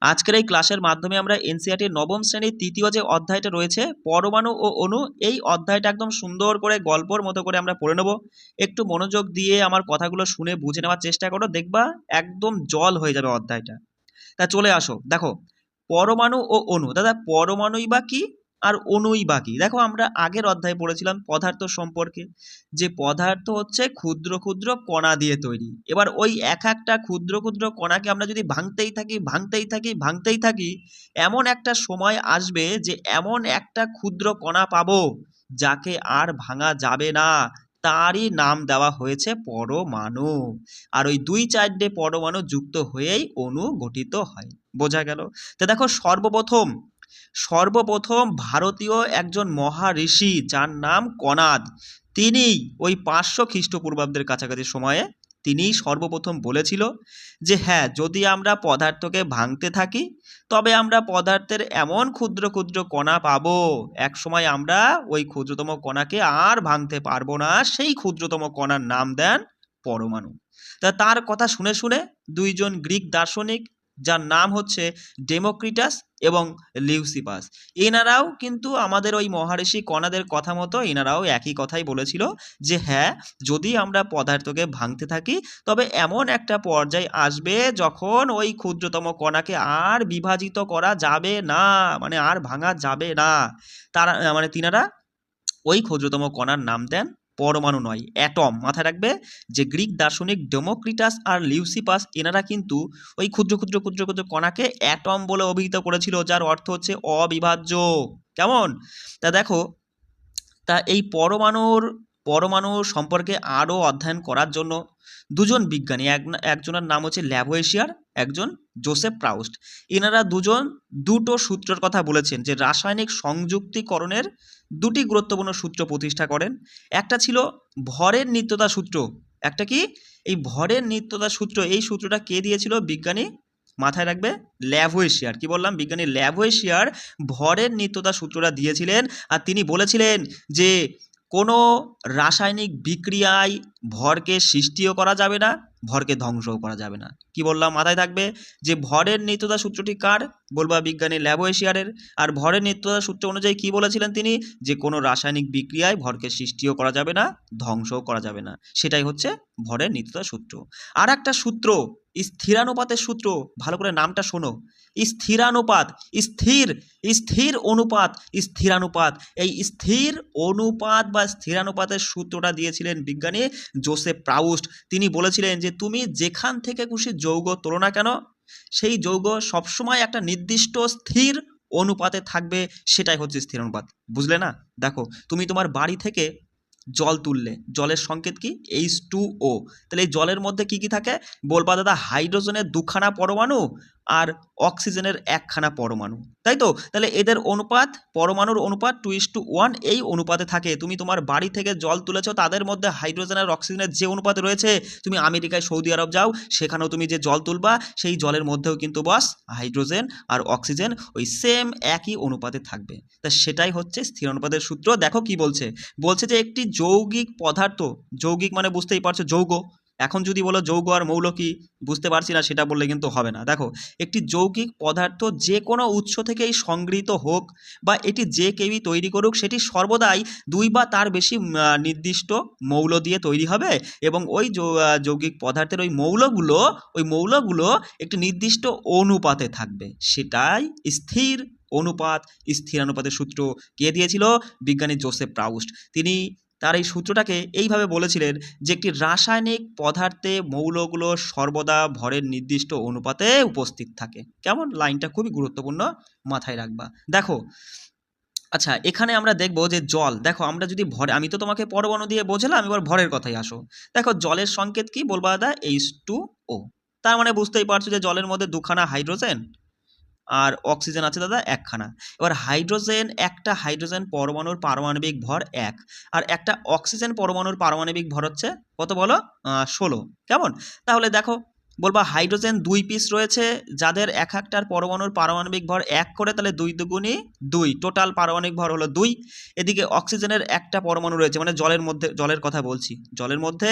আজকের এই ক্লাসের মাধ্যমে আমরা এনসিইআরটির নবম শ্রেণীর তৃতীয় যে অধ্যায়টা রয়েছে পরমাণু ও অণু, এই অধ্যায়টা একদম সুন্দর করে গল্পর মতো করে আমরা পড়ে নেব। একটু মনোযোগ দিয়ে আমার কথাগুলো শুনে বুঝে নেওয়ার চেষ্টা করো, দেখবা একদম জল হয়ে যাবে অধ্যায়টা। তা চলে আসো, দেখো পরমাণু ও অণু। দাদা পরমাণুই বা কি আর অণুই বা কি? দেখো আমরা আগের অধ্যায়ে পড়েছিলাম পদার্থ সম্পর্কে, যে পদার্থ হচ্ছে ক্ষুদ্র ক্ষুদ্র কণা দিয়ে তৈরি। এবার ওই এক একটা ক্ষুদ্র ক্ষুদ্র কণাকে আমরা যদি ভাঙতেই থাকি ভাঙতেই থাকি ভাঙতেই থাকি, এমন একটা সময় আসবে যে এমন একটা ক্ষুদ্র কণা পাবো যাকে আর ভাঙা যাবে না। তারই নাম দেওয়া হয়েছে পরমাণু। আর ওই 2-4টে পরমাণু যুক্ত হয়েই অণু গঠিত হয়। বোঝা গেল? তো দেখো সর্বপ্রথম ভারতীয় একজন মহাঋষি যার নাম কণাদ, তিনি ওই 500 খ্রিস্টপূর্বাব্দের কাছাকাছি সময়ে তিনিই সর্বপ্রথম বলেছিল যে হ্যাঁ, যদি আমরা পদার্থকে ভাঙতে থাকি তবে আমরা পদার্থের এমন ক্ষুদ্র ক্ষুদ্র কণা পাবো, এক সময় আমরা ওই ক্ষুদ্রতম কণাকে আর ভাঙতে পারবো না। সেই ক্ষুদ্রতম কণার নাম দেন পরমাণু। তা তার কথা শুনে শুনে দুইজন গ্রিক দার্শনিক যার নাম হচ্ছে ডেমোক্রিটাস এবং লিউসিপাস, এনারাও কিন্তু আমাদের ওই মহারিষি কণাদের কথা মতো এনারাও একই কথাই বলেছিল যে হ্যাঁ, যদি আমরা পদার্থকে ভাঙতে থাকি তবে এমন একটা পর্যায় আসবে যখন ওই ক্ষুদ্রতম কণাকে আর বিভাজিত করা যাবে না, মানে আর ভাঙা যাবে না। তারা মানে তিনারা ওই ক্ষুদ্রতম কণার নাম দেন পরমাণু নয়, অ্যাটম। মাথায় রাখবে যে গ্রিক দার্শনিক ডেমোক্রিটাস আর লিউসিপাস এনারা কিন্তু ওই ক্ষুদ্র ক্ষুদ্র ক্ষুদ্র ক্ষুদ্র কণাকে অ্যাটম বলে অভিহিত করেছিল, যার অর্থ হচ্ছে অবিভাজ্য। কেমন? তা দেখো, তা এই পরমাণু সম্পর্কে আরও অধ্যয়ন করার জন্য দুজন বিজ্ঞানী, একজনের নাম হচ্ছে ল্যাভোয়েশিয়ার, একজন জোসেফ প্রাউস্ট, এনারা দুজন দুটো সূত্রের কথা বলেছেন যে রাসায়নিক সংযুক্তিকরণের দুটি গুরুত্বপূর্ণ সূত্র প্রতিষ্ঠা করেন। একটা ছিল ভরের নিত্যতা সূত্র। একটা কি? এই ভরের নিত্যতা সূত্র। এই সূত্রটা কে দিয়েছিল? বিজ্ঞানী, মাথায় রাখবে, ল্যাভোয়েশিয়ার। কি বললাম? বিজ্ঞানী ল্যাভোয়েশিয়ার ভরের নিত্যতা সূত্রটা দিয়েছিলেন। আর তিনি বলেছিলেন যে কোনো রাসায়নিক বিক্রিয়ায় ভরকে সৃষ্টিও করা যাবে না, ভরকে ধ্বংসও করা যাবে না। কি বললাম? মাথায় থাকবে যে ভরের নিত্যতা সূত্রটি কার? বলবা বিজ্ঞানী ল্যাভোয়েশিয়ারের। আর ভরের নিত্যতা সূত্র অনুযায়ী কি বলেছিলেন তিনি? যে কোনো রাসায়নিক বিক্রিয়ায় ভরকে সৃষ্টিও করা যাবে না, ধ্বংসও করা যাবে না। সেটাই হচ্ছে ভরের নিত্যতা সূত্র। আর একটা সূত্র, স্থিরানুপাতের সূত্র। ভালো করে নামটা শোনো, স্থিরানুপাত। স্থির, স্থির অনুপাত, স্থিরানুপাত। এই স্থির অনুপাত বা স্থিরানুপাতের সূত্রটা দিয়েছিলেন বিজ্ঞানী জোসেফ প্রাউস্ট। তিনি বলেছিলেন যে তুমি যেখান থেকে খুশি যৌগ তোলো না কেন, সেই যৌগ সবসময় একটা নির্দিষ্ট স্থির অনুপাতে থাকবে, সেটাই হচ্ছে স্থির অনুপাত। বুঝলে না? দেখো, তুমি তোমার বাড়ি থেকে জল তুললে, জলের সংকেত কি? H2O। তাহলে এই জলের মধ্যে কি কি থাকে? বলবা দাদা হাইড্রোজেনের 2খানা পরমাণু আর অক্সিজেনের 1খানা পরমাণু, তাই তো? তাহলে এদের অনুপাত, পরমাণুর অনুপাত 2:1 এই অনুপাতে থাকে। তুমি তোমার বাড়ি থেকে জল তুলেছো, তাদের মধ্যে হাইড্রোজেন আর অক্সিজেনের যে অনুপাতে রয়েছে, তুমি আমেরিকায়, সৌদি আরব যাও, সেখানেও তুমি যে জল তুলবা সেই জলের মধ্যেও কিন্তু বস হাইড্রোজেন আর অক্সিজেন ওই সেম একই অনুপাতে থাকবে। তা সেটাই হচ্ছে স্থির অনুপাতের সূত্র। দেখো কি বলছে? বলছে যে একটি যৌগিক পদার্থ, যৌগিক মানে বুঝতেই পারছো যৌগ। এখন যদি বলো যৌগ আর মৌল কি, বুঝতে পারছি না, সেটা বললে কিন্তু হবে না। দেখো, একটি যৌগিক পদার্থ যে কোনো উৎস থেকেই সংগৃহীত হোক বা এটি যে কেউই তৈরি করুক, সেটি সর্বদাই 2 বা তার বেশি নির্দিষ্ট মৌল দিয়ে তৈরি হবে। এবং ওই যৌগিক পদার্থের ওই মৌলগুলো একটি নির্দিষ্ট অনুপাতে থাকবে, সেটাই স্থির অনুপাত, স্থিরানুপাতের সূত্র। কে দিয়েছিল? বিজ্ঞানী জোসেফ প্রাউস্ট। তিনি তার এই সূত্রটাকে এইভাবে বলেছিলেন যে একটি রাসায়নিক পদার্থে মৌলগুলো সর্বদা ভরের নির্দিষ্ট অনুপাতে উপস্থিত থাকে। কেমন? লাইনটা খুবই গুরুত্বপূর্ণ, মাথায় রাখবা। দেখো, আচ্ছা এখানে আমরা দেখব যে জল, দেখো আমরা যদি ভরে, আমি তো তোমাকে পরমাণু দিয়ে বোঝালাম, এবার ভরের কথাই আসো। দেখো জলের সংকেত কি? বলবা দাদা H2O। তার মানে বুঝতেই পারছো যে জলের মধ্যে 2খানা হাইড্রোজেন আর অক্সিজেন আছে দাদা 1খানা। এবার একটা হাইড্রোজেন পরমাণুর পারমাণবিক ভর 1, আর একটা অক্সিজেন পরমাণুর পারমাণবিক ভর হচ্ছে কত বলো? 16। কেমন? তাহলে দেখো, বলবা হাইড্রোজেন 2 পিস রয়েছে যাদের এক একটার পরমাণুর পারমাণবিক ভর 1 করে, তাহলে 2 দুগুণে 2, টোটাল পারমাণবিক ভর হলো 2। এদিকে অক্সিজেনের একটা পরমাণু রয়েছে, মানে জলের কথা বলছি, জলের মধ্যে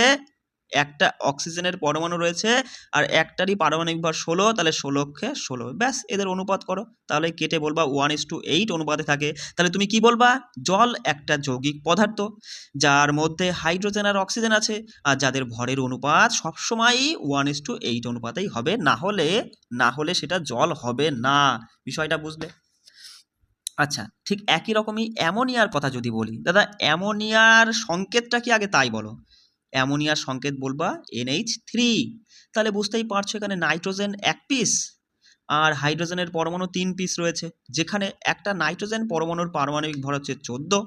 একটা অক্সিজেনের পরমাণু রয়েছে আর একটারই পারমাণবিক ভর 16, তাহলে 16কে 16, ব্যাস এদের অনুপাত করো, তাহলে কেটে বলবা 1:8 অনুপাতে থাকে। তাহলে তুমি কি বলবা? জল একটা যৌগিক পদার্থ যার মধ্যে হাইড্রোজেন আর অক্সিজেন আছে, আর যাদের ভরের অনুপাত সবসময়ই 1:8 অনুপাতেই হবে, না হলে সেটা জল হবে না। বিষয়টা বুঝলে? আচ্ছা, ঠিক একই রকমই অ্যামোনিয়ার কথা যদি বলি, দাদা অ্যামোনিয়ার সংকেতটা কি আগে তাই বলো। অ্যামোনিয়ার সংকেত বলবা NH3। তাহলে বুঝতেই পারছো এখানে নাইট্রোজেন 1 পিস আর হাইড্রোজেনের পরমাণু 3 পিস রয়েছে, যেখানে একটা নাইট্রোজেন পরমাণুর পারমাণবিক ভর হচ্ছে 14,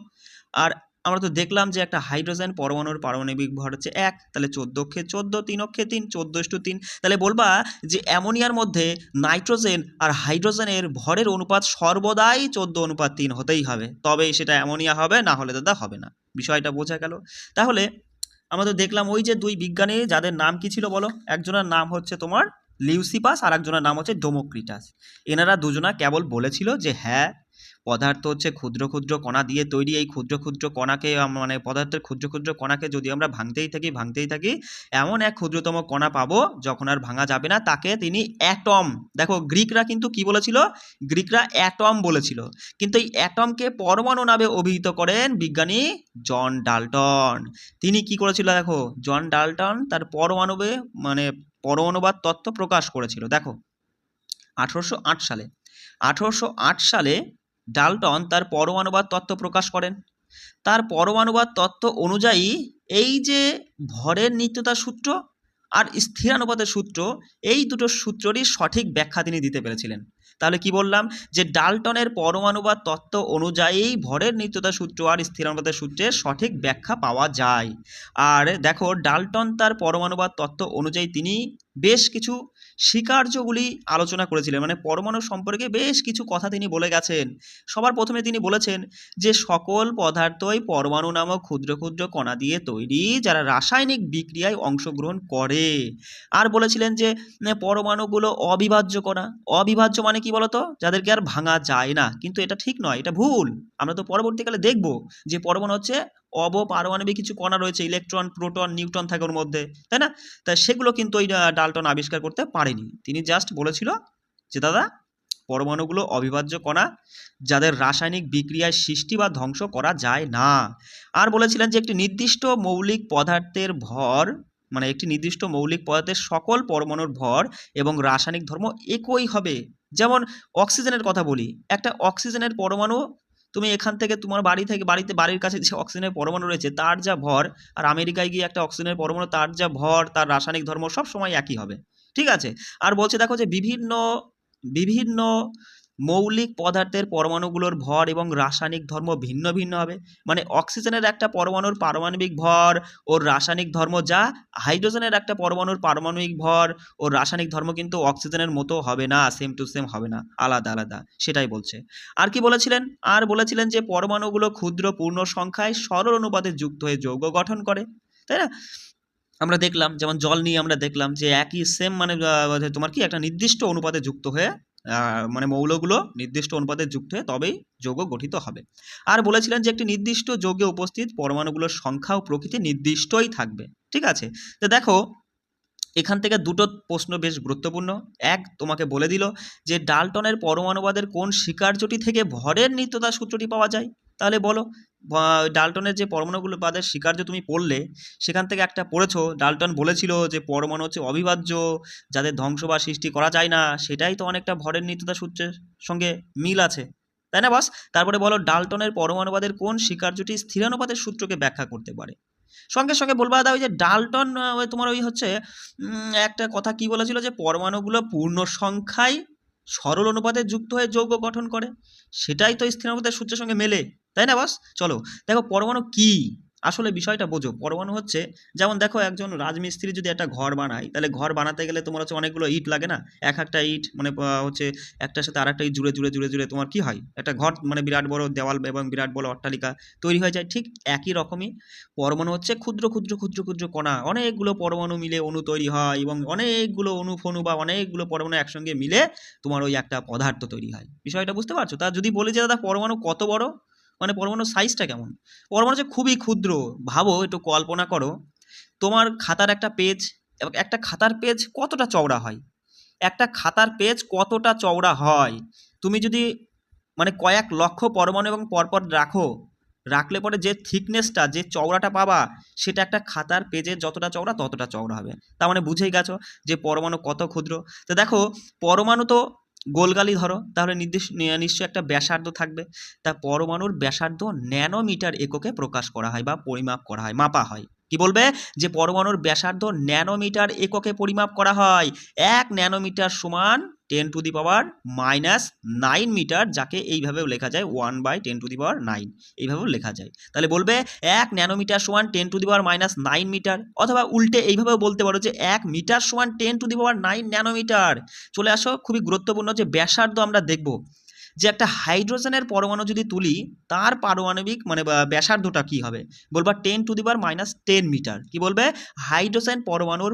আর আমরা তো দেখলাম যে একটা হাইড্রোজেন পরমাণুর পারমাণবিক ভর হচ্ছে 1, তাহলে 14 14 3 3, 14:3। তাহলে বলবা যে অ্যামোনিয়ার মধ্যে নাইট্রোজেন আর হাইড্রোজেনের ভরের অনুপাত সর্বদাই 14:3 হতেই হবে, তবেই সেটা অ্যামোনিয়া হবে, না হলে দাদা হবে না। বিষয়টা বোঝা গেল? তাহলে আমরা তো দেখলাম ওই যে দুই বিজ্ঞানী যাদের নাম কি ছিল বলো, একজনের নাম হচ্ছে তোমার লিউসিপাস আর একজনের নাম হচ্ছে ডেমোক্রিটাস। এনারা দুজনা কেবল বলেছিল যে হ্যাঁ, পদার্থ হচ্ছে ক্ষুদ্র ক্ষুদ্র কণা দিয়ে তৈরি, এই ক্ষুদ্র ক্ষুদ্র কণাকে মানে পদার্থের ক্ষুদ্র ক্ষুদ্র কণাকে যদি আমরা ভাঙতেই থাকি এমন এক ক্ষুদ্রতম কণা পাবো যখন আর ভাঙা যাবে না, তাকে তিনি অ্যাটম, দেখো গ্রিকরা কিন্তু কি বলেছিল, গ্রিকরা অ্যাটম বলেছিল, কিন্তু এই অ্যাটমকে পরমাণু নামে অভিহিত করেন বিজ্ঞানী জন ডাল্টন। তিনি কি করেছিল দেখো, জন ডাল্টন তার পরমাণুবাদ তত্ত্ব প্রকাশ করেছিল। দেখো 1808 সালে 1808 সালে ডাল্টন তার পরমাণুবাদ তত্ত্ব প্রকাশ করেন। তার পরমাণুবাদ তত্ত্ব অনুযায়ী এই যে ভরের নিত্যতার সূত্র আর স্থিরানুপাতের সূত্র, এই দুটো সূত্রেরই সঠিক ব্যাখ্যা তিনি দিতে পেরেছিলেন। তাহলে কি বললাম, যে ডাল্টনের পরমাণুবাদ তত্ত্ব অনুযায়ী ভরের নিত্যতা সূত্র আর স্থিরানুপাতের সূত্রের সঠিক ব্যাখ্যা পাওয়া যায়। আর দেখো ডাল্টন তার পরমাণুবাদ তত্ত্ব অনুযায়ী তিনি বেশ কিছু স্বীকার্যগুলি আলোচনা করেছিলেন, মানে পরমাণু সম্পর্কে বেশ কিছু কথা তিনি বলে গেছেন। সবার প্রথমে তিনি বলেছেন যে সকল পদার্থই পরমাণু নামক ক্ষুদ্র ক্ষুদ্র কণা দিয়ে তৈরি, যারা রাসায়নিক বিক্রিয়ায় অংশগ্রহণ করে। আর বলেছিলেন যে পরমাণুগুলো অবিভাজ্য কণা। অবিভাজ্য মানে কি বলতো, যাদেরকে আর ভাঙা যায় না, কিন্তু এটা ঠিক নয়, এটা ভুল। আমরা তো পরবর্তীকালে দেখব যে পরমাণু হচ্ছে অবপারমাণবিক কিছু কণা রয়েছে, ইলেকট্রন প্রোটন নিউট্রন থাকে ওর মধ্যে, তাই না? তা সেগুলো কিন্তু ওই ডাল্টন আবিষ্কার করতে পারেনি। তিনি জাস্ট বলেছিল যে দাদা পরমাণুগুলো অবিভাজ্য কণা, যাদের রাসায়নিক বিক্রিয়ায় সৃষ্টি বা ধ্বংস করা যায় না। আর বলেছিলেন যে একটি নির্দিষ্ট মৌলিক পদার্থের ভর, মানে একটি নির্দিষ্ট মৌলিক পদার্থের সকল পরমাণুর ভর এবং রাসায়নিক ধর্ম একই হবে। যেমন অক্সিজেনের কথা বলি, একটা অক্সিজেনের পরমাণু তুমি এখান থেকে তোমার বাড়ির কাছে যে অক্সিজেনের পরমাণু রয়েছে তার যা ভর, আর আমেরিকায় গিয়ে একটা অক্সিজেনের পরমাণু তার যা ভর, তার রাসায়নিক ধর্ম সব সময় একই হবে। ঠিক আছে? আর বলছে দেখো যে বিভিন্ন বিভিন্ন মৌলিক পদার্থের পরমাণুগুলোর ভর এবং রাসায়নিক ধর্ম ভিন্ন ভিন্ন হবে। মানে অক্সিজেনের একটা পরমাণুর পারমাণবিক ভর ওর রাসায়নিক ধর্ম যা, হাইড্রোজেনের একটা পরমাণুর পারমাণবিক ভর ওর রাসায়নিক ধর্ম কিন্তু অক্সিজেনের মতো হবে না, সেম টু সেম হবে না, আলাদা আলাদা, সেটাই বলছে। আর কি বলেছিলেন, আর বলেছিলেন যে পরমাণুগুলো ক্ষুদ্র পূর্ণ সংখ্যায় সরল অনুপাতে যুক্ত হয়ে যৌগ গঠন করে, তাই না? আমরা দেখলাম যেমন জল নিয়ে আমরা দেখলাম যে একই সেম মানে তোমার কি একটা নির্দিষ্ট অনুপাতে যুক্ত হয়ে মানে মৌলগুলো নির্দিষ্ট অনুপাতে যুক্ত হয়ে তবেই যৌগ গঠিত হবে। আর বলেছিলেন যে একটি নির্দিষ্ট যৌগে উপস্থিত পরমাণুগুলোর সংখ্যা ও প্রকৃতি নির্দিষ্টই থাকবে। ঠিক আছে? তো দেখো এখান থেকে দুটো প্রশ্ন বেশ গুরুত্বপূর্ণ। এক, তোমাকে বলে দিল যে ডাল্টনের পরমাণুবাদের কোন স্বীকার্যটি থেকে ভরের নিত্যতা সূত্রটি পাওয়া যায়। তাহলে বলো, ডাল্টনের যে পরমাণুগুলো বাদের স্বীকার্য তুমি পড়লে, সেখান থেকে একটা পড়েছো ডাল্টন বলেছিল যে পরমাণু হচ্ছে অবিভাজ্য, যাদের ধ্বংস বা সৃষ্টি করা যায় না, সেটাই তো অনেকটা ভরের নিত্যতা সূত্রের সঙ্গে মিল আছে, তাই না বস? তারপরে বলো ডাল্টনের পরমাণুবাদের কোন স্বীকার্যটি স্থিরানুপাতের সূত্রকে ব্যাখ্যা করতে পারে। সঙ্গে সঙ্গে বলবা দাদা ওই যে ডাল্টন তোমার ওই হচ্ছে একটা কথা কি বলেছিল যে পরমাণুগুলো পূর্ণ সংখ্যায় সরল অনুপাতে যুক্ত হয়ে যৌগ গঠন করে, সেটাই তো স্থিরানুপাতের সূত্রের সঙ্গে মেলে, তাই না বস? চলো দেখো পরমাণু কি, আসলে বিষয়টা বোঝো। পরমাণু হচ্ছে যেমন দেখো একজন রাজমিস্ত্রি যদি একটা ঘর বানায়, তাহলে ঘর বানাতে গেলে তোমার হচ্ছে অনেকগুলো ইট লাগে না, এক একটা ইট মানে হচ্ছে একটার সাথে আর একটা ইট জুড়ে জুড়ে জুড়ে জুড়ে তোমার কি হয়, একটা ঘর মানে বিরাট বড় দেওয়াল এবং বিরাট বড় অট্টালিকা তৈরি হয়ে যায়। ঠিক একই রকমই পরমাণু হচ্ছে ক্ষুদ্র ক্ষুদ্র ক্ষুদ্র ক্ষুদ্র কণা, অনেকগুলো পরমাণু মিলে অণু তৈরি হয় এবং অনেকগুলো অনুফণু বা অনেকগুলো পরমাণু একসঙ্গে মিলে তোমার ওই একটা পদার্থ তৈরি হয়। বিষয়টা বুঝতে পারছো? তা যদি বলি যে দাদা পরমাণু কত বড়, মানে পরমাণুর সাইজটা কেমন, পরমাণু হচ্ছে খুবই ক্ষুদ্র। ভাবো, একটু কল্পনা করো তোমার খাতার একটা পেজ, এবং একটা খাতার পেজ কতটা চওড়া হয়, একটা খাতার পেজ কতটা চওড়া হয়, তুমি যদি মানে কয়েক লক্ষ পরমাণু এবং পরপর রাখলে পরে যে থিকনেসটা, যে চওড়াটা পাবা, সেটা একটা খাতার পেজের যতটা চওড়া ততটা চওড়া হবে। তার মানে বুঝেই গেছো যে পরমাণু কত ক্ষুদ্র। তো দেখো পরমাণু তো গোলগালি ধরো, তাহলে নিশ্চয়ই একটা ব্যাসার্ধ থাকবে। তা পরমাণুর ব্যাসার্ধ ন্যানোমিটার এককে প্রকাশ করা হয় বা পরিমাপ করা হয়, মাপা হয়। কি বলবে যে পরমাণুর ব্যাসার্ধ ন্যানোমিটার এককে পরিমাপ করা হয়। 1 ন্যানোমিটার সমান 10⁻⁹ মিটার, যাকে এইভাবেও লেখা যায় 1/10⁹ এইভাবেও লেখা যায়। তাহলে বলবে 1 ন্যানোমিটার সমান 10⁻⁹ মিটার, অথবা উল্টে এইভাবেও বলতে পারো যে 1 মিটার সমান 10⁹ ন্যানোমিটার। চলে আসো, খুবই গুরুত্বপূর্ণ যে ব্যাসার্ধ আমরা দেখব, যে একটা হাইড্রোজেনের পরমাণু যদি তুলি, তার পারমাণবিক মানে ব্যাসার্ধটা কি হবে, বলবা 10⁻⁻10 মিটার। কি বলবে, হাইড্রোজেন পরমাণুর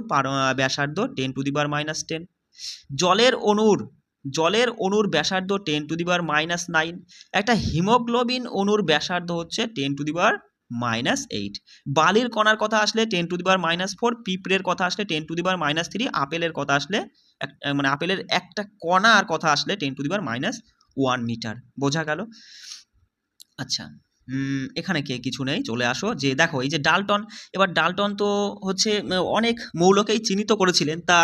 ব্যাসার্ধ 10⁻⁻10। জলের অণুর ব্যাসার্ধ 10⁻⁹। একটা হিমোগ্লোবিন অণুর ব্যাসার্ধ হচ্ছে 10⁻⁸। বালির কণার কথা আসলে 10⁻⁴, পিঁপড়ের কথা আসলে 10⁻⁻3, আপেলের কথা আসলে মানে আপেলের একটা কণার কথা আসলে 10⁻⁻1 মিটার। বোঝা গেল? আচ্ছা, এখানে কিছু নেই, চলে আসো যে দেখো এই যে ডাল্টন, এবার ডাল্টন তো হচ্ছে অনেক মৌলকেই চিহ্নিত করেছিলেন। তা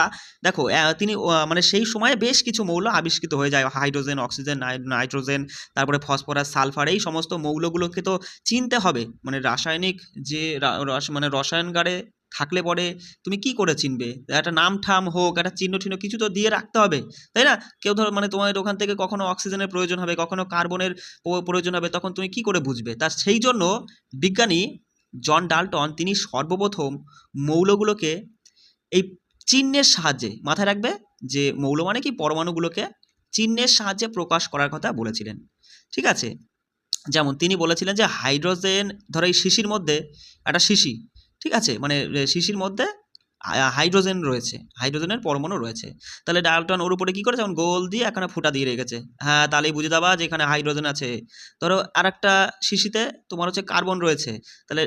দেখো তিনি মানে সেই সময়ে বেশ কিছু মৌল আবিষ্কৃত হয়ে যায়, হাইড্রোজেন, অক্সিজেন, নাইট্রোজেন, তারপরে ফসফরাস, সালফার, এই সমস্ত মৌলগুলোকে তো চিনতে হবে। মানে রাসায়নিক যে মানে রসায়নগারে থাকলে পরে তুমি কি করে চিনবে, একটা নাম ঠাম হোক, একটা চিহ্ন ঠিহ্ন কিছু তো দিয়ে রাখতে হবে, তাই না? কেউ ধরো মানে তোমার ওখান থেকে কখনো অক্সিজেনের প্রয়োজন হবে, কখনো কার্বনের প্রয়োজন হবে, তখন তুমি কি করে বুঝবে? তার সেই জন্য বিজ্ঞানী জন ডাল্টন তিনি সর্বপ্রথম মৌলগুলোকে এই চিহ্নের সাহায্যে, মাথায় রাখবে যে মৌল মানে কি, পরমাণুগুলোকে চিহ্নের সাহায্যে প্রকাশ করার কথা বলেছিলেন। ঠিক আছে, যেমন তিনি বলেছিলেন যে হাইড্রোজেন, ধরো এই শিশির মধ্যে একটা শিশি, ঠিক আছে, মানে শিশির মধ্যে হাইড্রোজেন রয়েছে, হাইড্রোজেনের পরমাণু রয়েছে। তাহলে ডাল্টন ওর উপরে কী করে, যেমন গোল দিয়ে এখানে ফুটা দিয়ে রেখেছে, হ্যাঁ তাহলেই বুঝে যাবা যে এখানে হাইড্রোজেন আছে। ধরো আর একটা শিশিতে তোমার হচ্ছে কার্বন রয়েছে, তাহলে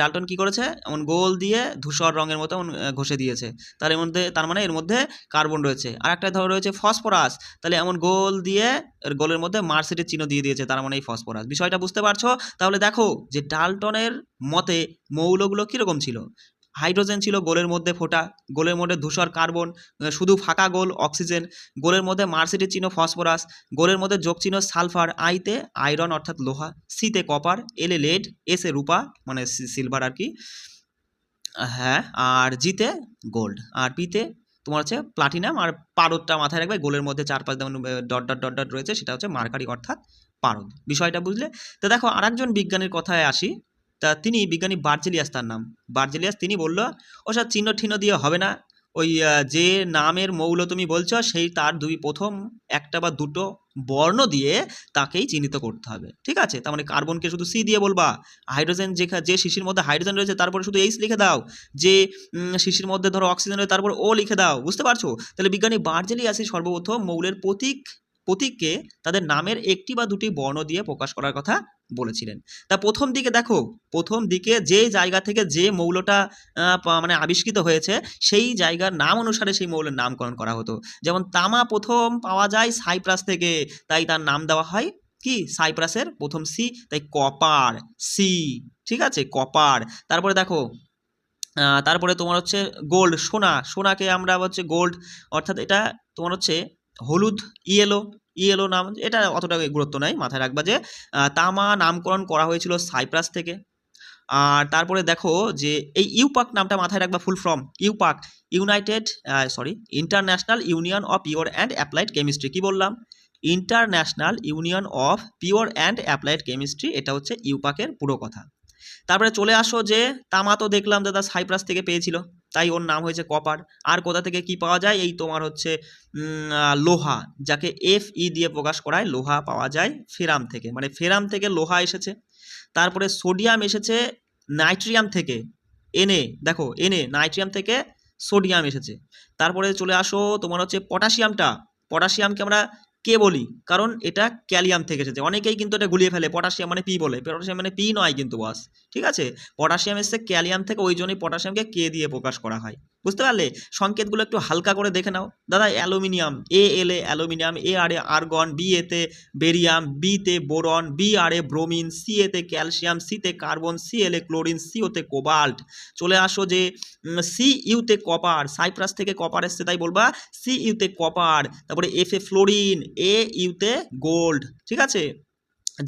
ডাল্টন কী করেছে, এমন গোল দিয়ে ধূসর রঙের মতো ঘষে দিয়েছে, তাহলে এর মধ্যে, তার মানে এর মধ্যে কার্বন রয়েছে। আর একটা ধরো রয়েছে ফসফরাস, তাহলে এমন গোল দিয়ে গোলের মধ্যে মার্সেটের চিহ্ন দিয়ে দিয়েছে, তার মানে এই ফসফরাস। বিষয়টা বুঝতে পারছো? তাহলে দেখো যে ডাল্টনের মতে মৌলগুলো কীরকম ছিল। হাইড্রোজেন ছিল গোলের মধ্যে ফোটা, গোলের মধ্যে ধূসর কার্বন, শুধু ফাঁকা গোল অক্সিজেন, গোলের মধ্যে মার্সেটের চিহ্ন ফসফরাস, গোলের মধ্যে যোগ চিহ্ন সালফার, আইতে আয়রন অর্থাৎ লোহা, সিতে কপার, এলে লেড, এসে রূপা মানে সিলভার আর কি, হ্যাঁ, আর জিতে গোল্ড, আর পিতে তোমার হচ্ছে প্লাটিনাম, আর পারদটা মাথায় রাখবে, গোলের মধ্যে 4-5 ডট ডট ডট ডট রয়েছে, সেটা হচ্ছে মার্কারি অর্থাৎ পারদ। বিষয়টা বুঝলে? তো দেখো আরেকজন বিজ্ঞানীর কথায় আসি। তা তিনি বিজ্ঞানী বার্জেলিয়াস, তার নাম বার্জেলিয়াস। তিনি বলল, ওসব চিহ্ন ঠিহ্ন দিয়ে হবে না, ওই যে নামের মৌল তুমি বলছো সেই তার প্রথম একটা বা দুটো বর্ণ দিয়ে তাকেই চিহ্নিত করতে হবে। ঠিক আছে, তার মানে কার্বনকে শুধু সি দিয়ে বলবা, হাইড্রোজেন যে শিশির মধ্যে হাইড্রোজেন রয়েছে তারপরে শুধু এইচ লিখে দাও, যে শিশির মধ্যে ধরো অক্সিজেন রয়েছে তারপর ও লিখে দাও। বুঝতে পারছো? তাহলে বিজ্ঞানী বার্জেলিয়াসই সর্বপ্রথম মৌলের প্রতীককে তাদের নামের একটি বা দুটি বর্ণ দিয়ে প্রকাশ করার কথা বলেছিলেন। তা প্রথম দিকে দেখো, প্রথম দিকে যে জায়গা থেকে যে মৌলটা মানে আবিষ্কৃত হয়েছে সেই জায়গার নাম অনুসারে সেই মৌলের নামকরণ করা হতো। যেমন তামা প্রথম পাওয়া যায় সাইপ্রাস থেকে, তাই তার নাম দেওয়া হয় কি, সাইপ্রাসের প্রথম সি, তাই কপার, সি। ঠিক আছে, কপার। তারপরে দেখো তারপরে তোমার হচ্ছে গোল্ড, সোনাকে আমরা হচ্ছে গোল্ড, অর্থাৎ এটা তোমার হচ্ছে হলুদ, ইয়েলো নাম, এটা অতটা গুরুত্ব নাই, মাথায় রাখবা যে তামা নামকরণ করা হয়েছিল সাইপ্রাস থেকে। আর তারপরে দেখো যে এই ইউপাক নামটা মাথায় রাখবা, full form IUPAC, international union of pure and applied chemistry. কি বললাম? International union of pure and applied chemistry, এটা হচ্ছে ইউপাকের পুরো কথা। তারপরে চলে আসো যে তামা তো দেখলাম দাদা সাইপ্রাস থেকে পেয়েছিল, তাই ওর নাম হয়েছে কপার। আর কোথা থেকে কি পাওয়া যায়, এই তোমার হচ্ছে লোহা, যাকে Fe দিয়ে প্রকাশ করায়, লোহা পাওয়া যায় ফেরাম থেকে, মানে ফেরাম থেকে লোহা এসেছে। তারপরে সোডিয়াম এসেছে নাইট্রিয়াম থেকে, দেখো নাইট্রিয়াম থেকে সোডিয়াম এসেছে। তারপরে চলে আসো তোমার হচ্ছে পটাশিয়ামকে আমরা কে বলি, কারণ এটা ক্যালিয়াম থেকে এসেছে। অনেকেই কিন্তু এটা গুলিয়ে ফেলে, পটাশিয়াম মানে পি বলে, পটাশিয়াম মানে পি নয় কিন্তু বস, ঠিক আছে। পটাশিয়াম এসছে ক্যালিয়াম থেকে, ওই জন্যই পটাশিয়ামকে কে দিয়ে প্রকাশ করা হয়, বুঝতে পারলে। সংকেতগুলো একটু হালকা করে দেখে নাও দাদা। অ্যালুমিনিয়াম, এ এল এ অ্যালুমিনিয়াম, এ আর এ আর্গন, বি এতে বেরিয়াম, বিতে বোরন, বি আর এ ব্রোমিন, সি এতে ক্যালসিয়াম, সিতে কার্বন, সি এল এ ক্লোরিন, সি ওতে কোবাল্ট। চলে আসো যে সি ইউতে কপার, সাইপ্রাস থেকে কপার এসছে তাই বলবা সি ইউতে কপার। তারপরে এফ এ ফ্লোরিন, এ ইউতে গোল্ড, ঠিক আছে।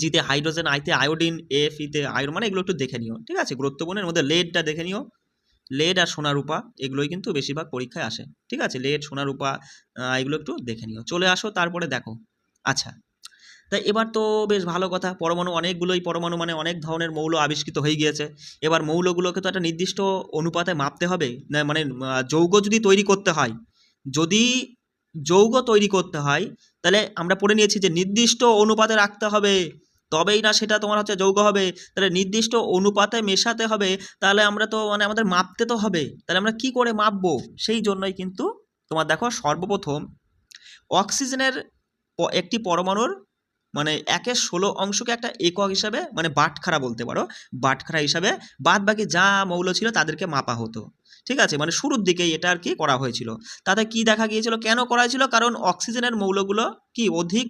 জিতে হাইড্রোজেন, আইতে আয়োডিন, এফ ইতে আয়রন, মানে এগুলো একটু দেখে নিও, ঠিক আছে। গুরুত্বপূর্ণের মধ্যে লেডটা দেখে নিও, লেড আর সোনা রূপা এগুলোই কিন্তু বেশিরভাগ পরীক্ষায় আসে, ঠিক আছে। লেড, সোনা রূপা এগুলো একটু দেখে নিও। চলে আসো তারপরে দেখো। আচ্ছা, তাই এবার তো বেশ ভালো কথা, পরমাণু অনেকগুলোই, পরমাণু মানে অনেক ধরনের মৌল আবিষ্কৃত হয়ে গিয়েছে। এবার মৌলগুলোকে তো একটা নির্দিষ্ট অনুপাতে মাপতে হবে, না মানে যৌগ যদি তৈরি করতে হয়, যদি যৌগ তৈরি করতে হয়, তাহলে আমরা পড়ে নিয়েছি যে নির্দিষ্ট অনুপাতে রাখতে হবে, তবেই না সেটা তোমার হচ্ছে যৌগ হবে। তাহলে নির্দিষ্ট অনুপাতে মেশাতে হবে, তাহলে আমরা তো মানে আমাদের মাপতে তো হবে, তাহলে আমরা কি করে মাপবো? সেই জন্যই কিন্তু তোমার দেখো সর্বপ্রথম অক্সিজেনের একটি পরমাণুর মানে 1/16 অংশকে একটা একক হিসাবে, মানে বাটখারা বলতে পারো, বাটখারা হিসাবে বাদ বাকি যা মৌল ছিল তাদেরকে মাপা হতো, ঠিক আছে। মানে শুরুর দিকেই এটা আর কি করা হয়েছিল। তাতে কি দেখা গিয়েছিল, কেন করা হয়েছিল? কারণ অক্সিজেনের মৌলগুলো কি অধিক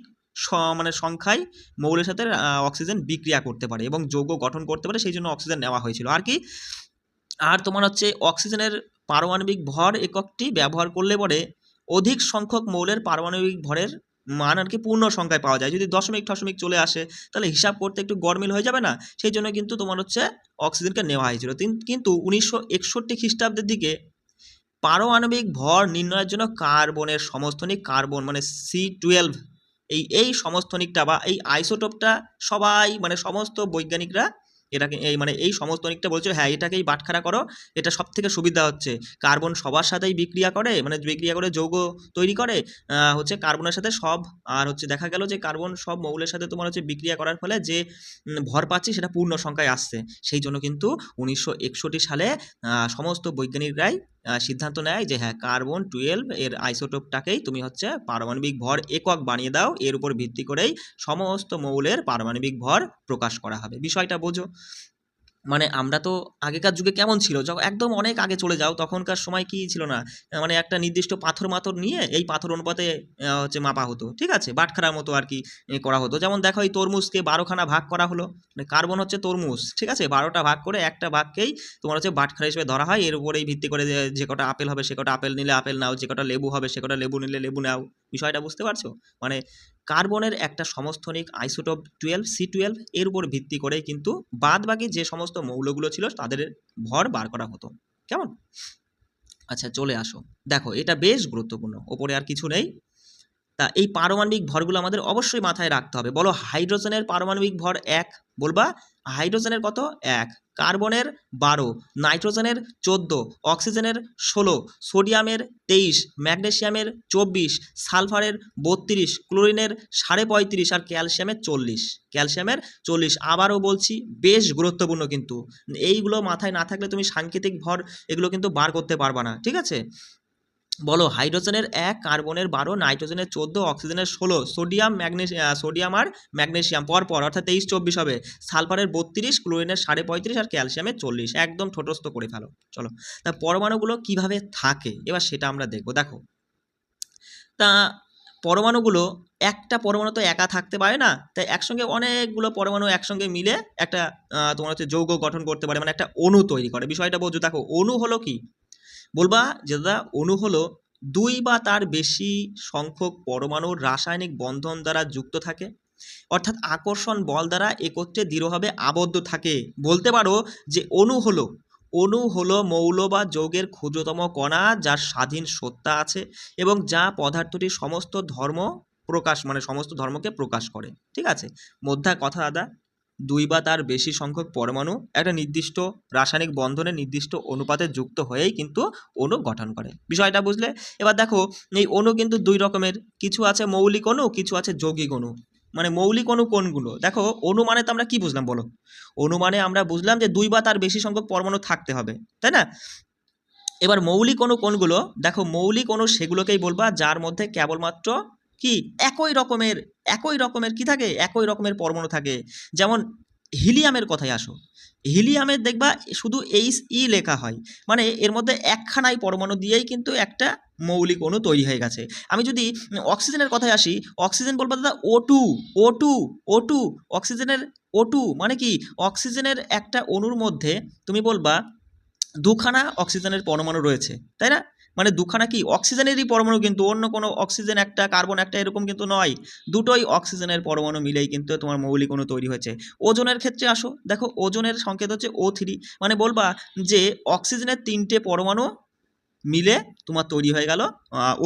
মানে সংখ্যায় মৌলের সাথে অক্সিজেন বিক্রিয়া করতে পারে এবং যৌগ গঠন করতে পারে, সেই জন্য অক্সিজেন নেওয়া হয়েছিল আর কি। আর তোমার হচ্ছে অক্সিজেনের পারমাণবিক ভর এককটি ব্যবহার করলে পরে অধিক সংখ্যক মৌলের পারমাণবিক ভরের মান আর কি পূর্ণ সংখ্যায় পাওয়া যায়। যদি দশমিক ঠশমিক চলে আসে তাহলে হিসাব করতে একটু গরমিল হয়ে যাবে না, সেই জন্য কিন্তু তোমার হচ্ছে অক্সিজেনকে নেওয়া হয়েছিল। কিন্তু 1961 খ্রিস্টাব্দের দিকে পারমাণবিক ভর নির্ণয়ের জন্য কার্বনের সমস্থনিক, কার্বন মানে C12, এই সমস্থনিকটা বা এই আইসোটোপটা সবাই মানে সমস্ত বৈজ্ঞানিকরা এটাকে এই মানে এই সমস্থনিকটা বলছে হ্যাঁ এটাকেই বাটখারা করো, এটা সব থেকে সুবিধা হচ্ছে। কার্বন সবার সাথেই বিক্রিয়া করে, মানে বিক্রিয়া করে যৌগ তৈরি করে হচ্ছে কার্বনের সাথে সব। আর হচ্ছে দেখা গেল যে কার্বন সব মৌলের সাথে তোমার হচ্ছে বিক্রিয়া করার ফলে যে ভর পাচ্ছি সেটা পূর্ণ সংখ্যায় আসছে। সেই জন্য কিন্তু 1961 সালে সমস্ত বৈজ্ঞানিকরাই সিদ্ধান্ত নেয় যে হ্যাঁ কার্বন-12 এর আইসোটোপটাকেই তুমি হচ্ছে পারমাণবিক ভর একক বানিয়ে দাও, এর উপর ভিত্তি করেই সমস্ত মৌলের পারমাণবিক ভর প্রকাশ করা হবে। বিষয়টা বোঝো। মানে আমরা তো আগেকার যুগে কেমন ছিল, যখন একদম অনেক আগে চলে যাও তখনকার সময় কি ছিল না, মানে একটা নির্দিষ্ট পাথর মাথর নিয়ে এই পাথর অনুপাতে হচ্ছে মাপা হতো, ঠিক আছে। বাটখারার মতো আর কি করা হতো। যেমন দেখো এই তরমুজকে 12খানা ভাগ করা হলো, মানে কার্বন হচ্ছে তরমুজ, ঠিক আছে, 12টা ভাগ করে একটা ভাগকেই তোমার হচ্ছে বাটখারা হিসেবে ধরা হয়। এর উপরেই ভিত্তি করে যে কটা আপেল হবে সে কটা আপেল নিলে আপেল নাও, যে কটা লেবু হবে সে কটা লেবু নিলে লেবু নাও। বিষয়টা বুঝতে পারছো? মানে কার্বনের একটা সমস্থনিক আইসোটোপ 12 C12 এর উপর ভিত্তি করে কিন্তু বাদ বাকি যে সমস্ত মৌলগুলো ছিল তাদের ভর বার করা হতো। কেমন? আচ্ছা চলে আসো, দেখো এটা বেশ গুরুত্বপূর্ণ, ওপরে আর কিছু নেই। তা এই পারমাণবিক ভরগুলো আমাদের অবশ্যই মাথায় রাখতে হবে। বলো হাইড্রোজেনের পারমাণবিক ভর 1, বলবা হাইড্রোজেনের কত? 1, কার্বনের 12, নাইট্রোজেনের 14, অক্সিজেনের 16, সোডিয়ামের 23, ম্যাগনেসিয়ামের 24, সালফারের 32, ক্লোরিনের 35.5 আর ক্যালসিয়ামের 40। ক্যালসিয়ামের 40, আবারও বলছি বেশ গুরুত্বপূর্ণ কিন্তু এইগুলো মাথায় না থাকলে তুমি সাংকেতিক ভর এগুলো কিন্তু বার করতে পারবা না, ঠিক আছে। বলো হাইড্রোজেনের 1, কার্বনের 12, নাইট্রোজেনের 14, অক্সিজেনের 16, সোডিয়াম আর ম্যাগনেসিয়াম পরপর অর্থাৎ 23-24 হবে, সালফারের 32, ক্লোরিনের 35.5 আর ক্যালসিয়ামের 40। একদম ঠোঁটস্থ করে ফেলো। চলো, তা পরমাণুগুলো কিভাবে থাকে এবার সেটা আমরা দেখবো। দেখো তা পরমাণুগুলো, একটা পরমাণু তো একা থাকতে পারে না, তাই একসঙ্গে অনেকগুলো পরমাণু একসঙ্গে মিলে একটা তোমার হচ্ছে যৌগ গঠন করতে পারে, মানে একটা অণু তৈরি করে। বিষয়টা বোঝো। দেখো অণু হলো কি, বলবা যে দাদা অণু হলো 2 বা তার বেশি সংখ্যক পরমাণুর রাসায়নিক বন্ধন দ্বারা যুক্ত থাকে, অর্থাৎ আকর্ষণ বল দ্বারা একত্রে দৃঢ়ভাবে আবদ্ধ থাকে। বলতে পারো যে অণু হলো মৌল বা যৌগের ক্ষুদ্রতম কণা যার স্বাধীন সত্তা আছে এবং যা পদার্থটির সমস্ত ধর্ম প্রকাশ মানে সমস্ত ধর্মকে প্রকাশ করে, ঠিক আছে। মধ্যা কথা দাদা, 2 বা তার বেশি সংখ্যক পরমাণু একটা নির্দিষ্ট রাসায়নিক বন্ধনে নির্দিষ্ট অনুপাতে যুক্ত হয়েই কিন্তু অণু গঠন করে। বিষয়টা বুঝলে? এবার দেখো এই অণু কিন্তু 2 রকমের, কিছু আছে মৌলিক অণু, কিছু আছে যৌগিক অণু। মানে মৌলিক অণু কোনগুলো? দেখো অণু মানে তো আমরা কি বুঝলাম বলো? অণু মানে আমরা বুঝলাম যে 2 বা তার বেশি সংখ্যক পরমাণু থাকতে হবে, তাই না? এবার মৌলিক অণু কোনগুলো? দেখো মৌলিক অণু সেগুলোকেই বলবা যার মধ্যে কেবলমাত্র কি একই রকমের কি থাকে, একই রকমের পরমাণু থাকে। যেমন হিলিয়ামের কথায় আসো, হিলিয়ামের দেখবা শুধু He লেখা হয়, মানে এর মধ্যে একখানাই পরমাণু দিয়েই কিন্তু একটা মৌলিক অণু তৈরি হয়ে গেছে। আমি যদি অক্সিজেনের কথায় আসি, অক্সিজেন বলবো দাদা O2 অক্সিজেনের O2 মানে কি, অক্সিজেনের একটা অণুর মধ্যে তুমি বলবা দুখানা অক্সিজেনের পরমাণু রয়েছে, তাই না? মানে দুখানা কি অক্সিজেনেরই পরমাণু, কিন্তু অন্য কোনো অক্সিজেন একটা কার্বন একটা এরকম কিন্তু নয়, দুটোই অক্সিজেনের পরমাণু মিলেই কিন্তু তোমার মৌলিক অণু তৈরি হয়েছে। ওজনের ক্ষেত্রে আসো, দেখো ওজনের সংকেত হচ্ছে O3, মানে বলবা যে অক্সিজেনের 3টে পরমাণু মিলে তোমার তৈরি হয়ে গেল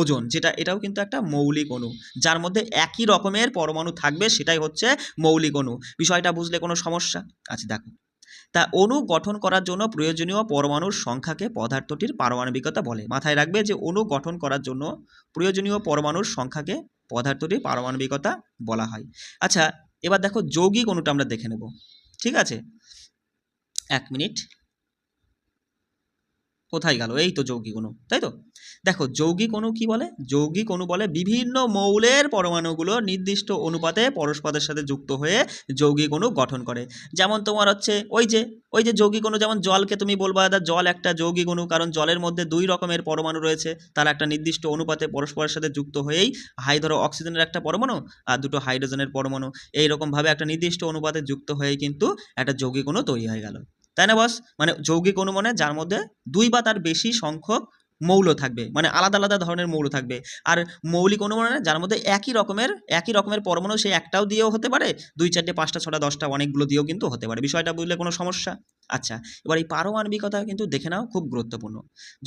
ওজন, যেটা এটাও কিন্তু একটা মৌলিক অণু, যার মধ্যে একই রকমের পরমাণু থাকবে, সেটাই হচ্ছে মৌলিক অণু। বিষয়টা বুঝলে কোনো সমস্যা? আচ্ছা দেখো, তা অণু গঠন করার জন্য প্রয়োজনীয় পরমাণুর সংখ্যাকে পদার্থটির পারমাণবিকতা বলে। মাথায় রাখবে যে অণু গঠন করার জন্য প্রয়োজনীয় পরমাণুর সংখ্যাকে পদার্থটির পারমাণবিকতা বলা হয়। আচ্ছা এবার দেখো যৌগিক অণুটা আমরা দেখে নেব, ঠিক আছে? 1 মিনিট, কোথায় গেল? এই তো যৌগিক অণু, তাই তো? দেখো যৌগিক অণু কি বলে? যৌগিক অণু বলে বিভিন্ন মৌলের পরমাণুগুলো নির্দিষ্ট অনুপাতে পরস্পরের সাথে যুক্ত হয়ে যৌগিক অণু গঠন করে। যেমন তোমার হচ্ছে ওই যে যৌগিক অণু, যেমন জলকে তুমি বলবা দাদা জল একটা যৌগিক অণু, কারণ জলের মধ্যে 2 রকমের পরমাণু রয়েছে, তারা একটা নির্দিষ্ট অনুপাতে পরস্পরের সাথে যুক্ত হয়েই ধরো অক্সিজেনের একটা পরমাণু আর 2টো হাইড্রোজেনের পরমাণু এইরকমভাবে একটা নির্দিষ্ট অনুপাতে যুক্ত হয়েই কিন্তু একটা যৌগিক অণু তৈরি হয়ে গেল, তাই না বস? মানে যৌগিক অণু মানে যার মধ্যে 2 বা তার বেশি সংখ্যক মৌল থাকবে, মানে আলাদা আলাদা ধরনের মৌল থাকবে। আর মৌলিক অণু মানে যার মধ্যে একই রকমের পরমাণু, সে একটাও দিয়েও হতে পারে, 2 4টে 5টা 6টা 10টা অনেকগুলো দিয়েও কিন্তু হতে পারে। বিষয়টা বুঝলে কোনো সমস্যা? আচ্ছা এবার এই পারমাণবিকতা কিন্তু দেখে নাও, খুব গুরুত্বপূর্ণ।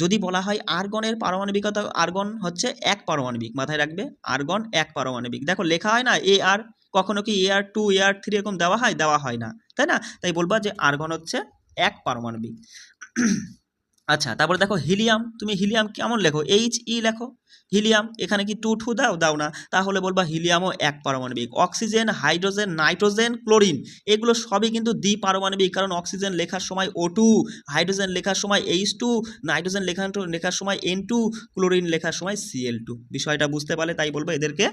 যদি বলা হয় আর্গনের পারমাণবিকতা, আর্গন হচ্ছে 1 পারমাণবিক, মাথায় রাখবে আর্গন 1 পারমাণবিক। দেখো লেখা হয় না AR, কখনো কি AR2 AR3 এরকম দেওয়া হয় না, তাই না? তাই বলবা যে আর্গন হচ্ছে 1 পারমাণবিক। আচ্ছা তারপরে দেখো হিলিয়াম, তুমি হিলিয়াম কেমন লেখো? He লেখো। হিলিয়াম এখানে কি 2 দাও না, তাহলে বলবা হিলিয়ামও 1 পারমাণবিক। অক্সিজেন, হাইড্রোজেন, নাইট্রোজেন, ক্লোরিন এগুলো সবই কিন্তু দ্বিপারমাণবিক, কারণ অক্সিজেন লেখার সময় O2, হাইড্রোজেন লেখার সময় H2, নাইট্রোজেন লেখার সময় N2, ক্লোরিন লেখার সময় Cl2। বিষয়টা বুঝতে পারলে তাই বলবো এদেরকে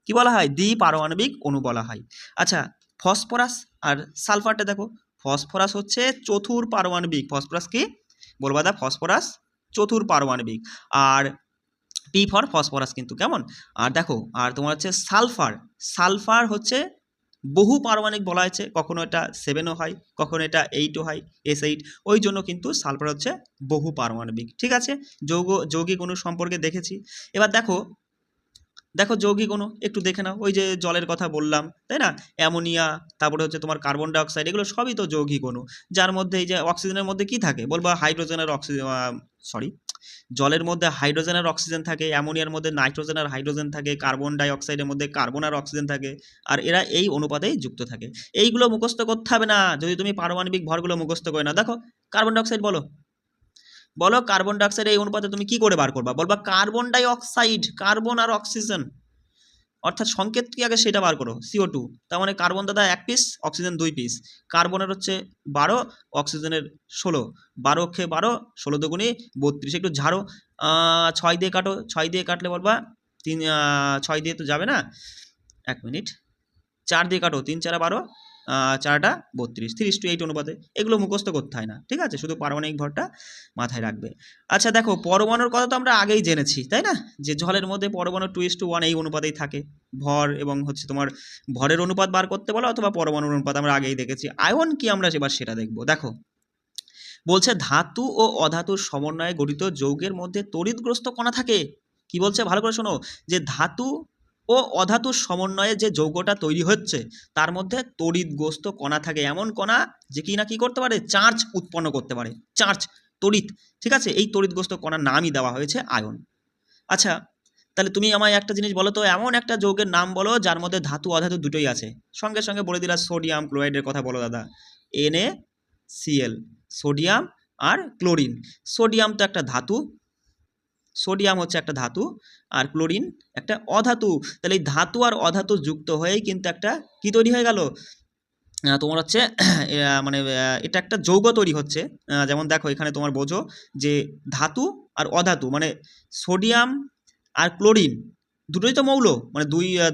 কি বলা হয়? দ্বিপারমাণবিক অণু বলা হয়। আচ্ছা ফসফরাস আর সালফারটা দেখো, ফসফরাস হচ্ছে 4 পারমাণবিক। ফসফরাস কি বলবা দা? ফসফরাস 4 পারমাণবিক। আর পি ফর ফসফরাস কিন্তু, কেমন? আর দেখো আর তোমার হচ্ছে সালফার হচ্ছে বহু পারমাণবিক বলা হয়েছে, কখনো এটা 7ও হয়, কখনো এটা 8ও হয়, S8, ওই জন্য কিন্তু সালফার হচ্ছে বহু পারমাণবিক। ঠিক আছে, যৌগিক অণু সম্পর্কে দেখেছি। এবার দেখো যৌগিক অণু একটু দেখে নাও, ওই যে জলের কথা বললাম, তাই না? অ্যামোনিয়া, তারপরে হচ্ছে তোমার কার্বন ডাইঅক্সাইড, এগুলো সবই তো যৌগিক অণু, যার মধ্যে এই যে অক্সিজেনের মধ্যে কি থাকে বলবা? হাইড্রোজেনের অক্সিজেন, জলের মধ্যে হাইড্রোজেন আর অক্সিজেন থাকে, অ্যামোনিয়ার মধ্যে নাইট্রোজেন আর হাইড্রোজেন থাকে, কার্বন ডাইঅক্সাইডের মধ্যে কার্বন আর অক্সিজেন থাকে, আর এরা এই অনুপাতেই যুক্ত থাকে। এইগুলো মুখস্থ করতে হবে না যদি তুমি পারমাণবিক ভরগুলো মুখস্থ করে না। দেখো কার্বন ডাইঅক্সাইড বলো কার্বন ডাইঅক্সাইড এই অনুপাতে তুমি কি করে বার করবা? বলবা কার্বন ডাইঅক্সাইড, কার্বন আর অক্সিজেন, অর্থাৎ সংকেত কি আগে সেটা বার করো, CO2। তার মানে কার্বন দাদা 1 পিস, অক্সিজেন 2 পিস, কার্বনের হচ্ছে 12, অক্সিজেনের 16, 12 অক্ষে 12, 16 দুগুণে 32। একটু ঝাড়ো, 6 দিয়ে কাটো, 6 দিয়ে কাটলে বলবা 6 দিয়ে তো যাবে না, 1 মিনিট, 4 দিয়ে কাটো, 3 4 12, 4টা 32, 3:8 অনুপাতে। এগুলো মুখস্থ করতে হয় না, ঠিক আছে, শুধু পারমাণবিক ভরটা মাথায় রাখবে। আচ্ছা দেখো পরমাণুর কথা তো আমরা আগেই জেনেছি, তাই না? যে জলের মধ্যে পরমাণু 2:1 এই অনুপাতেই থাকে, ভর এবং হচ্ছে তোমার ভরের অনুপাত বার করতে বলো অথবা পরমাণুর অনুপাত আমরা আগেই দেখেছি। আয়ন কি আমরা এবার সেটা দেখবো। দেখো বলছে ধাতু ও অধাতুর সমন্বয়ে গঠিত যৌগের মধ্যে তড়িৎগ্রস্ত কণা থাকে। কি বলছে ভালো করে শোনো, যে ধাতু ও অধাতুর সমন্বয়ে যে যৌগটা তৈরি হচ্ছে তার মধ্যে তড়িৎগ্রস্ত কণা থাকে, এমন কণা যে কি না কি করতে পারে? চার্জ উৎপন্ন করতে পারে, চার্জ, তড়িৎ। ঠিক আছে, এই তড়িৎগ্রস্ত কণার নামই দেওয়া হয়েছে আয়ন। আচ্ছা তাহলে তুমি আমায় একটা জিনিস বলো তো, এমন একটা যৌগের নাম বলো যার মধ্যে ধাতু অধাতু দুটোই আছে। সঙ্গে সঙ্গে বলে দিলা সোডিয়াম ক্লোরাইডের কথা বলো দাদা, NaCl, সোডিয়াম আর ক্লোরিন। সোডিয়াম তো একটা ধাতু, সোডিয়াম হচ্ছে একটা ধাতু, আর ক্লোরিন একটা অধাতু। তাহলে এই ধাতু আর অধাতু যুক্ত হয়েই কিন্তু একটা কি তৈরি হয়ে গেল? তোমার হচ্ছে মানে এটা একটা যৌগ তৈরি হচ্ছে। যেমন দেখো এখানে তোমার বোঝো যে ধাতু আর অধাতু, মানে সোডিয়াম আর ক্লোরিন দুটোই তো মৌল, মানে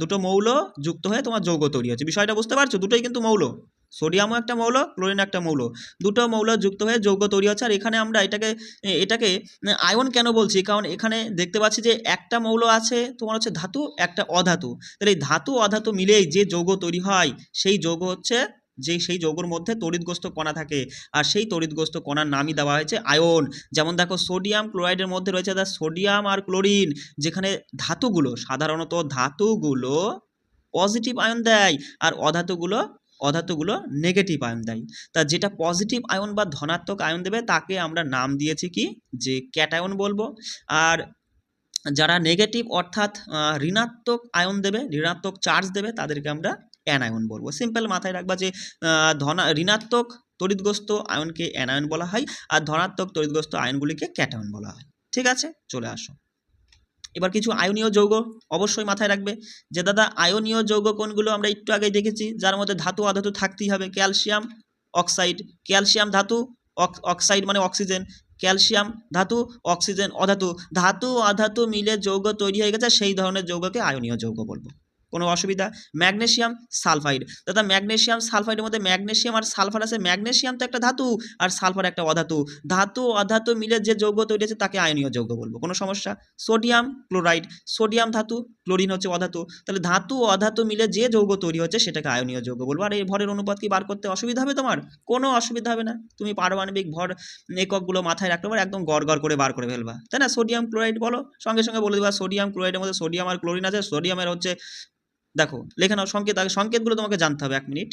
দুটো মৌল যুক্ত হয়ে তোমার যৌগ তৈরি হচ্ছে, বিষয়টা বুঝতে পারছো? দুটোই কিন্তু মৌল, সোডিয়ামও একটা মৌল, ক্লোরিন একটা মৌল, দুটো মৌল যুক্ত হয়ে যৌগ তৈরি হচ্ছে। আর এখানে আমরা এটাকে আয়ন কেন বলছি, কারণ এখানে দেখতে পাচ্ছি যে একটা মৌল আছে তোমার হচ্ছে ধাতু, একটা অধাতু, তাহলে এই ধাতু অধাতু মিলেই যে যৌগ তৈরি হয় সেই যৌগ হচ্ছে সেই যৌগের মধ্যে তড়িৎগ্রস্ত কণা থাকে, আর সেই তড়িৎগ্রস্ত কণার নামই দেওয়া হয়েছে আয়ন। যেমন দেখো সোডিয়াম ক্লোরাইডের মধ্যে রয়েছে সোডিয়াম আর ক্লোরিন, যেখানে সাধারণত ধাতুগুলো পজিটিভ আয়ন দেয় আর অধাতুগুলো নেগেটিভ আয়ন দেয়। তা যেটা পজিটিভ আয়ন বা ধনাত্মক আয়ন দেবে তাকে আমরা নাম দিয়েছি কি, যে ক্যাটায়ন বলবো। আর যারা নেগেটিভ অর্থাৎ ঋণাত্মক আয়ন দেবে, ঋণাত্মক চার্জ দেবে, তাদেরকে আমরা অ্যানায়ন বলবো। সিম্পল মাথায় রাখবা যে ঋণাত্মক তড়িৎগ্রস্ত আয়নকে অ্যানায়ন বলা হয়, আর ধনাত্মক তড়িৎগ্রস্ত আয়নগুলিকে ক্যাটায়ন বলা হয়। ঠিক আছে, চলে আসো। এবার কিছু আয়নীয় যৌগ অবশ্যই মাথায় রাখবে যে দাদা আয়নীয় যৌগ কোনগুলো, আমরা একটু আগেই দেখেছি, যার মধ্যে ধাতু অধাতু থাকতেই হবে। ক্যালসিয়াম অক্সাইড, ক্যালসিয়াম ধাতু, অক্সাইড মানে অক্সিজেন, ক্যালসিয়াম ধাতু, অক্সিজেন অধাতু, ধাতু অধাতু মিলে যৌগ তৈরি হয়ে গেছে, সেই ধরনের যৌগকে আয়নীয় যৌগ বলবো। কোনো অসুবিধা? ম্যাগনেসিয়াম সালফাইড, দাদা ম্যাগনেসিয়াম সালফাইডের মধ্যে ম্যাগনেসিয়াম আর সালফার আছে, ম্যাগনেসিয়াম তো একটা ধাতু আর সালফার একটা অধাতু, ধাতু অধাতু মিলে যে যৌগ তৈরি হয়েছে তাকে আয়নীয় যৌগ বলবো। কোনো সমস্যা? সোডিয়াম ক্লোরাইড, সোডিয়াম ধাতু, ক্লোরিন হচ্ছে অধাতু, তাহলে ধাতু অধাতু মিলে যে যৌগ তৈরি হচ্ছে সেটাকে আয়নীয় যৌগ বলবো। আর এই ভরের অনুপাত কি বার করতে অসুবিধা হবে তোমার? কোনো অসুবিধা হবে না, তুমি পারমাণবিক ভর এককগুলো মাথায় রাখতে পারো, একদম গড় গড় করে বার করে ফেলবা, তাই না? সোডিয়াম ক্লোরাইড বলো, সঙ্গে সঙ্গে বলে দেবা সোডিয়াম ক্লোরাইডের মধ্যে সোডিয়াম আর ক্লোরিন আছে। সোডিয়ামের হচ্ছে দেখো লেখা নাও সংকেত, আগে সংকেতগুলো তোমাকে জানতে হবে, 1 মিনিট।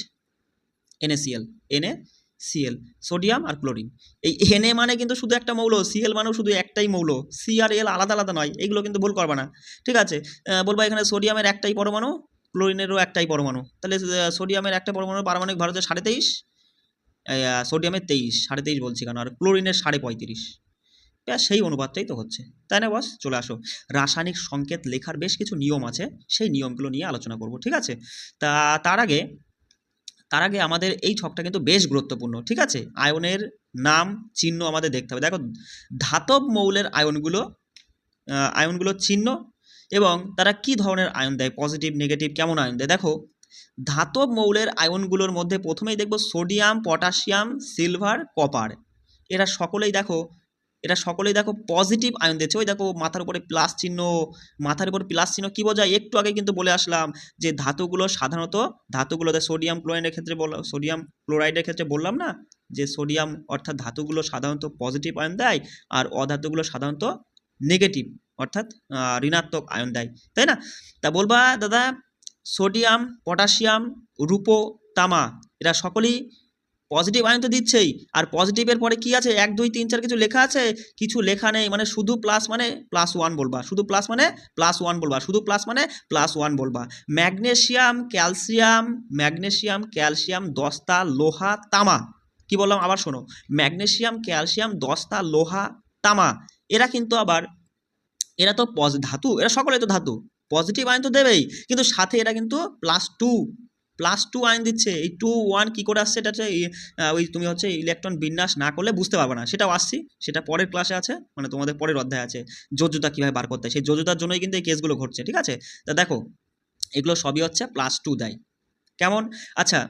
NaCl, সোডিয়াম আর ক্লোরিন। এই Na মানে কিন্তু শুধু একটা মৌল, Cl মানেও শুধু একটাই মৌল, C আর L আলাদা আলাদা নয়, এগুলো কিন্তু ভুল করবা না। ঠিক আছে, বলবা এখানে সোডিয়ামের একটাই পরমাণু, ক্লোরিনেরও একটাই পরমাণু, তাহলে সোডিয়ামের একটা পরমাণু পারমাণবিক ভর হচ্ছে 23.5, সোডিয়ামের 23, 23.5 বলছি কেন, আর ক্লোরিনের 35.5, সেই অনুপাতটাই তো হচ্ছে, তাই না বস? চলে আসো, রাসায়নিক সংকেত লেখার বেশ কিছু নিয়ম আছে, সেই নিয়মগুলো নিয়ে আলোচনা করব। ঠিক আছে, তার আগে আমাদের এই ছকটা কিন্তু বেশ গুরুত্বপূর্ণ। ঠিক আছে, আয়নের নাম চিহ্ন আমাদের দেখতে হবে। দেখো ধাতব মৌলের আয়নগুলো চিহ্ন এবং তারা কি ধরনের আয়ন দেয়, পজিটিভ নেগেটিভ কেমন আয়ন দেয়। দেখো ধাতব মৌলের আয়নগুলোর মধ্যে প্রথমেই দেখব সোডিয়াম, পটাশিয়াম, সিলভার, কপার, এরা সকলেই দেখো পজিটিভ আয়ন দিচ্ছে। ওই দেখো মাথার উপরে প্লাস চিহ্ন, মাথার উপর প্লাস চিহ্ন কি বোঝায় একটু আগে কিন্তু বলে আসলাম, যে ধাতুগুলোতে সোডিয়াম ক্লোরাইডের ক্ষেত্রে বললাম না, যে সোডিয়াম অর্থাৎ ধাতুগুলো সাধারণত পজিটিভ আয়ন দেয় আর অধাতুগুলো সাধারণত নেগেটিভ অর্থাৎ ঋণাত্মক আয়ন দেয়, তাই না? তা বলবা দাদা সোডিয়াম, পটাশিয়াম, রূপো, তামা, এরা সকলেই পজিটিভ আয়ন তো দিচ্ছেই, আর পজিটিভের পরে কি আছে 1 2 3 4 কিছু লেখা আছে? কিছু লেখা নেই, মানে শুধু প্লাস মানে +1 বলবা, শুধু প্লাস মানে +1 বলবা, শুধু প্লাস মানে +1 বলবা। ম্যাগনেসিয়াম, ক্যালসিয়াম, দস্তা, লোহা, তামা, কি বললাম আবার শোনো, ম্যাগনেসিয়াম, ক্যালসিয়াম, দস্তা, লোহা, তামা, এরা কিন্তু আবার এরা তো ধাতু, এরা সকলে তো ধাতু, পজিটিভ আয়ন তো দেবেই, কিন্তু সাথে এরা কিন্তু +2 আয়ন দিচ্ছে। এই 2 1 কী করে আসছে, এটা হচ্ছে ওই তুমি হচ্ছে ইলেকট্রন বিন্যাস না করলে বুঝতে পারবে না, সেটাও আসছি, সেটা পরের ক্লাসে আছে, মানে তোমাদের পরের অধ্যায় আছে, যোজ্যতা কীভাবে বার করতে হয়, সেই যোজ্যতার জন্যই কিন্তু এই কেসগুলো ঘটছে। ঠিক আছে, তা দেখো এগুলো সবই হচ্ছে +2 দেয়। কেমন? আচ্ছা,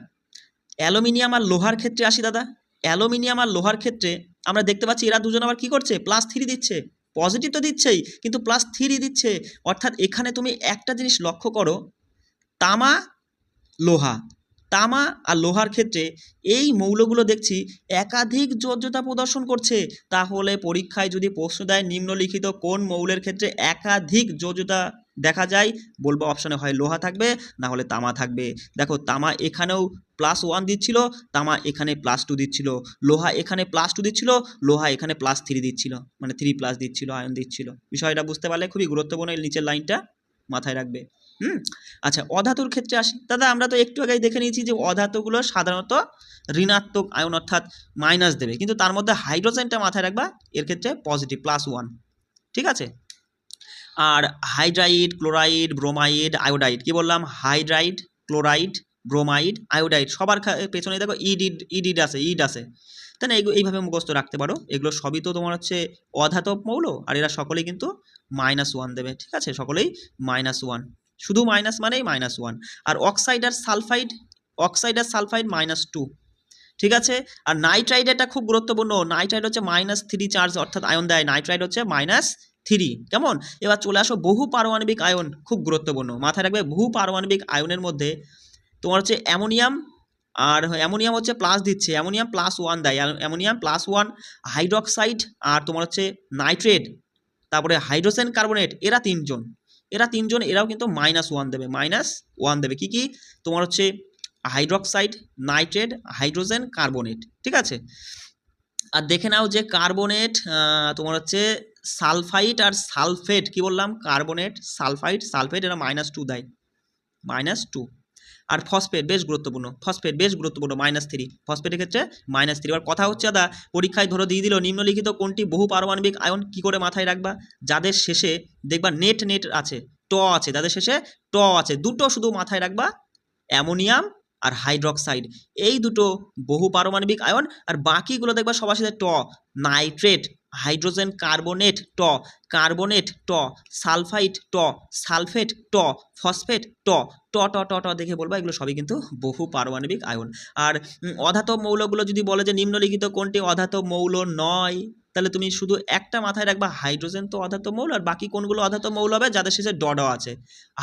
অ্যালুমিনিয়াম আর লোহার ক্ষেত্রে আসি দাদা। অ্যালুমিনিয়াম আর লোহার ক্ষেত্রে আমরা দেখতে পাচ্ছি এরা দুজন আবার কী করছে, +3 দিচ্ছে, পজিটিভ তো দিচ্ছেই কিন্তু +3 দিচ্ছে। অর্থাৎ এখানে তুমি একটা জিনিস লক্ষ্য করো, তামা আর লোহার ক্ষেত্রে এই মৌলগুলো দেখছি একাধিক যোজ্যতা প্রদর্শন করছে। তাহলে পরীক্ষায় যদি প্রশ্ন দেয় নিম্নলিখিত কোন মৌলের ক্ষেত্রে একাধিক যোজ্যতা দেখা যায়, বলবো অপশনে হয় লোহা থাকবে না হলে তামা থাকবে। দেখো তামা এখানেও +1 দিচ্ছিল, তামা এখানে +2 দিচ্ছিল, লোহা এখানে +2 দিচ্ছিল, লোহা এখানে +3 দিচ্ছিল, মানে 3+ দিচ্ছিল, আয়ন দিচ্ছিল। বিষয়টা বুঝতে পারলে খুবই গুরুত্বপূর্ণ, এই নিচের লাইনটা মাথায় রাখবে। আচ্ছা, অধাতুর ক্ষেত্রে আসি দাদা। আমরা তো একটু আগেই দেখে নিয়েছি যে অধাতুগুলো সাধারণত ঋণাত্মক আয়ন অর্থাৎ মাইনাস দেবে, কিন্তু তার মধ্যে হাইড্রোজেনটা মাথায় রাখবা, এর ক্ষেত্রে পজিটিভ +1। ঠিক আছে, আর হাইড্রাইড, ক্লোরাইড, ব্রোমাইড, আয়োডাইড, কি বললাম, হাইড্রাইড, ক্লোরাইড, ব্রোমাইড, আয়োডাইড, সবার পেছনে দেখো ইড আছে, তাই না? এইভাবে মুখস্থ রাখতে পারো। এগুলো সবই তো তোমার হচ্ছে অধাতব মৌল, আর এরা সকলেই কিন্তু -1 দেবে, ঠিক আছে? সকলেই -1, শুধু মাইনাস মানেই -1। আর অক্সাইড আর সালফাইড -2, ঠিক আছে? আর নাইট্রাইড এটা খুব গুরুত্বপূর্ণ, নাইট্রাইড হচ্ছে -3 চার্জ অর্থাৎ আয়ন দেয়, নাইট্রাইড হচ্ছে -3। কেমন? এবার চলে আসো বহু পারমাণবিক আয়ন, খুব গুরুত্বপূর্ণ, মাথায় রাখবে বহু পারমাণবিক আয়নের মধ্যে তোমার হচ্ছে অ্যামোনিয়াম, আর অ্যামোনিয়াম হচ্ছে প্লাস দিচ্ছে, অ্যামোনিয়াম +1 দেয়, অ্যামোনিয়াম +1, হাইড্রক্সাইড আর তোমার হচ্ছে নাইট্রেট, তারপরে হাইড্রোজেন কার্বনেট, এরা তিনজন এরাও কিন্তু -1 দেবে, -1 দেবে। কি তোমার হচ্ছে হাইড্রক্সাইড, নাইট্রেট, হাইড্রোজেন কার্বনেট, ঠিক আছে? আর দেখে নাও যে কার্বনেট তোমার হচ্ছে সালফাইড আর সালফেট, কি বললাম? কার্বনেট, সালফাইড এরা -2 দেয়, -2। আর ফসফেট বেশ গুরুত্বপূর্ণ, -3, ফসফেটের ক্ষেত্রে -3। এবার কথা হচ্ছে দাদা, পরীক্ষায় ধরো দিয়ে দিল নিম্নলিখিত কোনটি বহু পারমাণবিক আয়ন, কি করে মাথায় রাখবা? যাদের শেষে দেখবা নেট আছে, আছে, যাদের শেষে আছে, দুটো শুধু মাথায় রাখবা, অ্যামোনিয়াম আর হাইড্রক্সাইড, এই দুটো বহু পারমাণবিক আয়ন। আর বাকিগুলো দেখবা সবার সাথে nitrate, hydrogen carbonate, carbonate, sulphide, sulphate, phosphate, দেখে বলবা এগুলো সবই কিন্তু বহু পারমাণবিক আয়ন। আর অধাতব মৌলগুলো যদি বলে যে নিম্নলিখিত কোনটি অধাতব মৌল নয়, তাহলে তুমি শুধু একটা মাথায় রাখবা, হাইড্রোজেন তো অধাতব মৌল, আর বাকি কোনগুলো অধাতব মৌল হবে? যাদের শেষে আছে,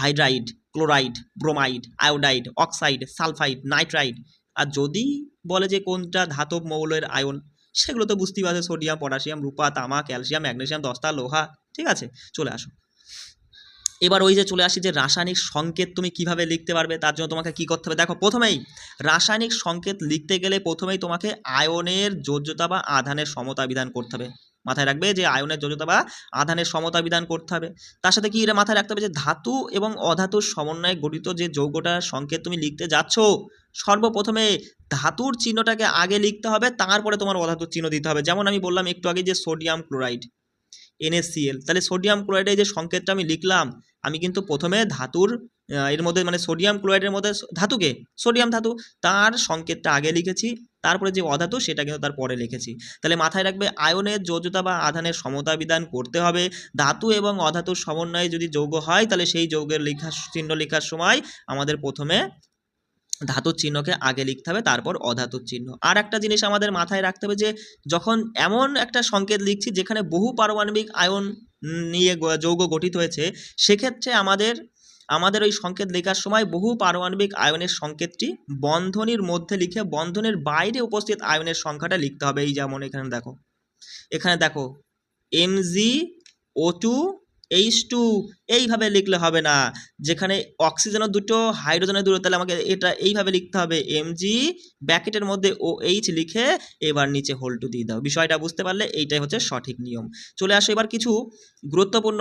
hydride, chloride, bromide, iodide, oxide, sulphide, nitride. আর যদি বলে যে কোনটা ধাতব মৌলের আয়ন, সেগুলো তো বুঝতেই পারছে, সোডিয়াম, পটাশিয়াম, রূপা, তামা, ক্যালসিয়াম, ম্যাগনেসিয়াম, দস্তা, লোহা, ঠিক আছে? চলে আসো, এবার ওই যে চলে আসি যে রাসায়নিক সংকেত তুমি কিভাবে লিখতে পারবে, তার জন্য তোমাকে কি করতে হবে? দেখো, প্রথমেই রাসায়নিক সংকেত লিখতে গেলে প্রথমেই তোমাকে আয়নের যোজ্যতা বা আধানের সমতা বিধান করতে হবে। মাথায় রাখবে যে আয়নের যোজ্যতা বা আধানের সমতা বিধান করতে হবে। তার সাথে কি এটা মাথায় রাখতে হবে যে ধাতু এবং অধাতুর সমন্বয়ে গঠিত যে যৌগটার সংকেত তুমি লিখতে যাচ্ছ, সর্বপ্রথমে ধাতুর চিহ্নটাকে আগে লিখতে হবে, তারপরে তোমার অধাতুর চিহ্ন দিতে হবে। যেমন আমি বললাম একটু আগে যে সোডিয়াম ক্লোরাইড, NaCl, তাহলে সোডিয়াম ক্লোরাইডের যে সংকেতটা আমি লিখলাম, আমি কিন্তু প্রথমে ধাতুর এর মধ্যে মানে সোডিয়াম ক্লোরাইডের মধ্যে ধাতুকে, সোডিয়াম ধাতু, তার সংকেতটা আগে লিখেছি, তারপরে যে অধাতু সেটা কিন্তু তার পরে লিখেছি। তাহলে মাথায় রাখবে আয়নের যোজ্যতা বা আধানের সমতা বিধান করতে হবে। ধাতু এবং অধাতুর সমন্বয়ে যদি যৌগ হয়, তাহলে সেই যৌগের চিহ্ন লেখার সময় আমাদের প্রথমে ধাতুর চিহ্নকে আগে লিখতে হবে, তারপর অধাতুর চিহ্ন। আর একটা জিনিস আমাদের মাথায় রাখতে হবে যে যখন এমন একটা সংকেত লিখছি যেখানে বহু পারমাণবিক আয়ন নিয়ে যৌগ গঠিত হয়েছে, সেক্ষেত্রে আমাদের ওই সংকেত লেখার সময় বহু পারমাণবিক আয়নের সংকেতটি বন্ধনীর মধ্যে লিখে বন্ধনের বাইরে উপস্থিত আয়নের সংখ্যাটা লিখতে হবে। এই যেমন এখানে দেখো MgO2 H2, এইভাবে লিখলে হবে না। যেখানে অক্সিজেনের দুটো, হাইড্রোজেনের দুটো, তাহলে আমাকে এটা এইভাবে লিখতে হবে, Mg ব্র্যাকেটের মধ্যে OH লিখে এবার নিচে ♦2 দিয়ে দাও। বিষয়টা বুঝতে পারলে এইটাই হচ্ছে সঠিক নিয়ম। চলে আসো এবার কিছু গুরুত্বপূর্ণ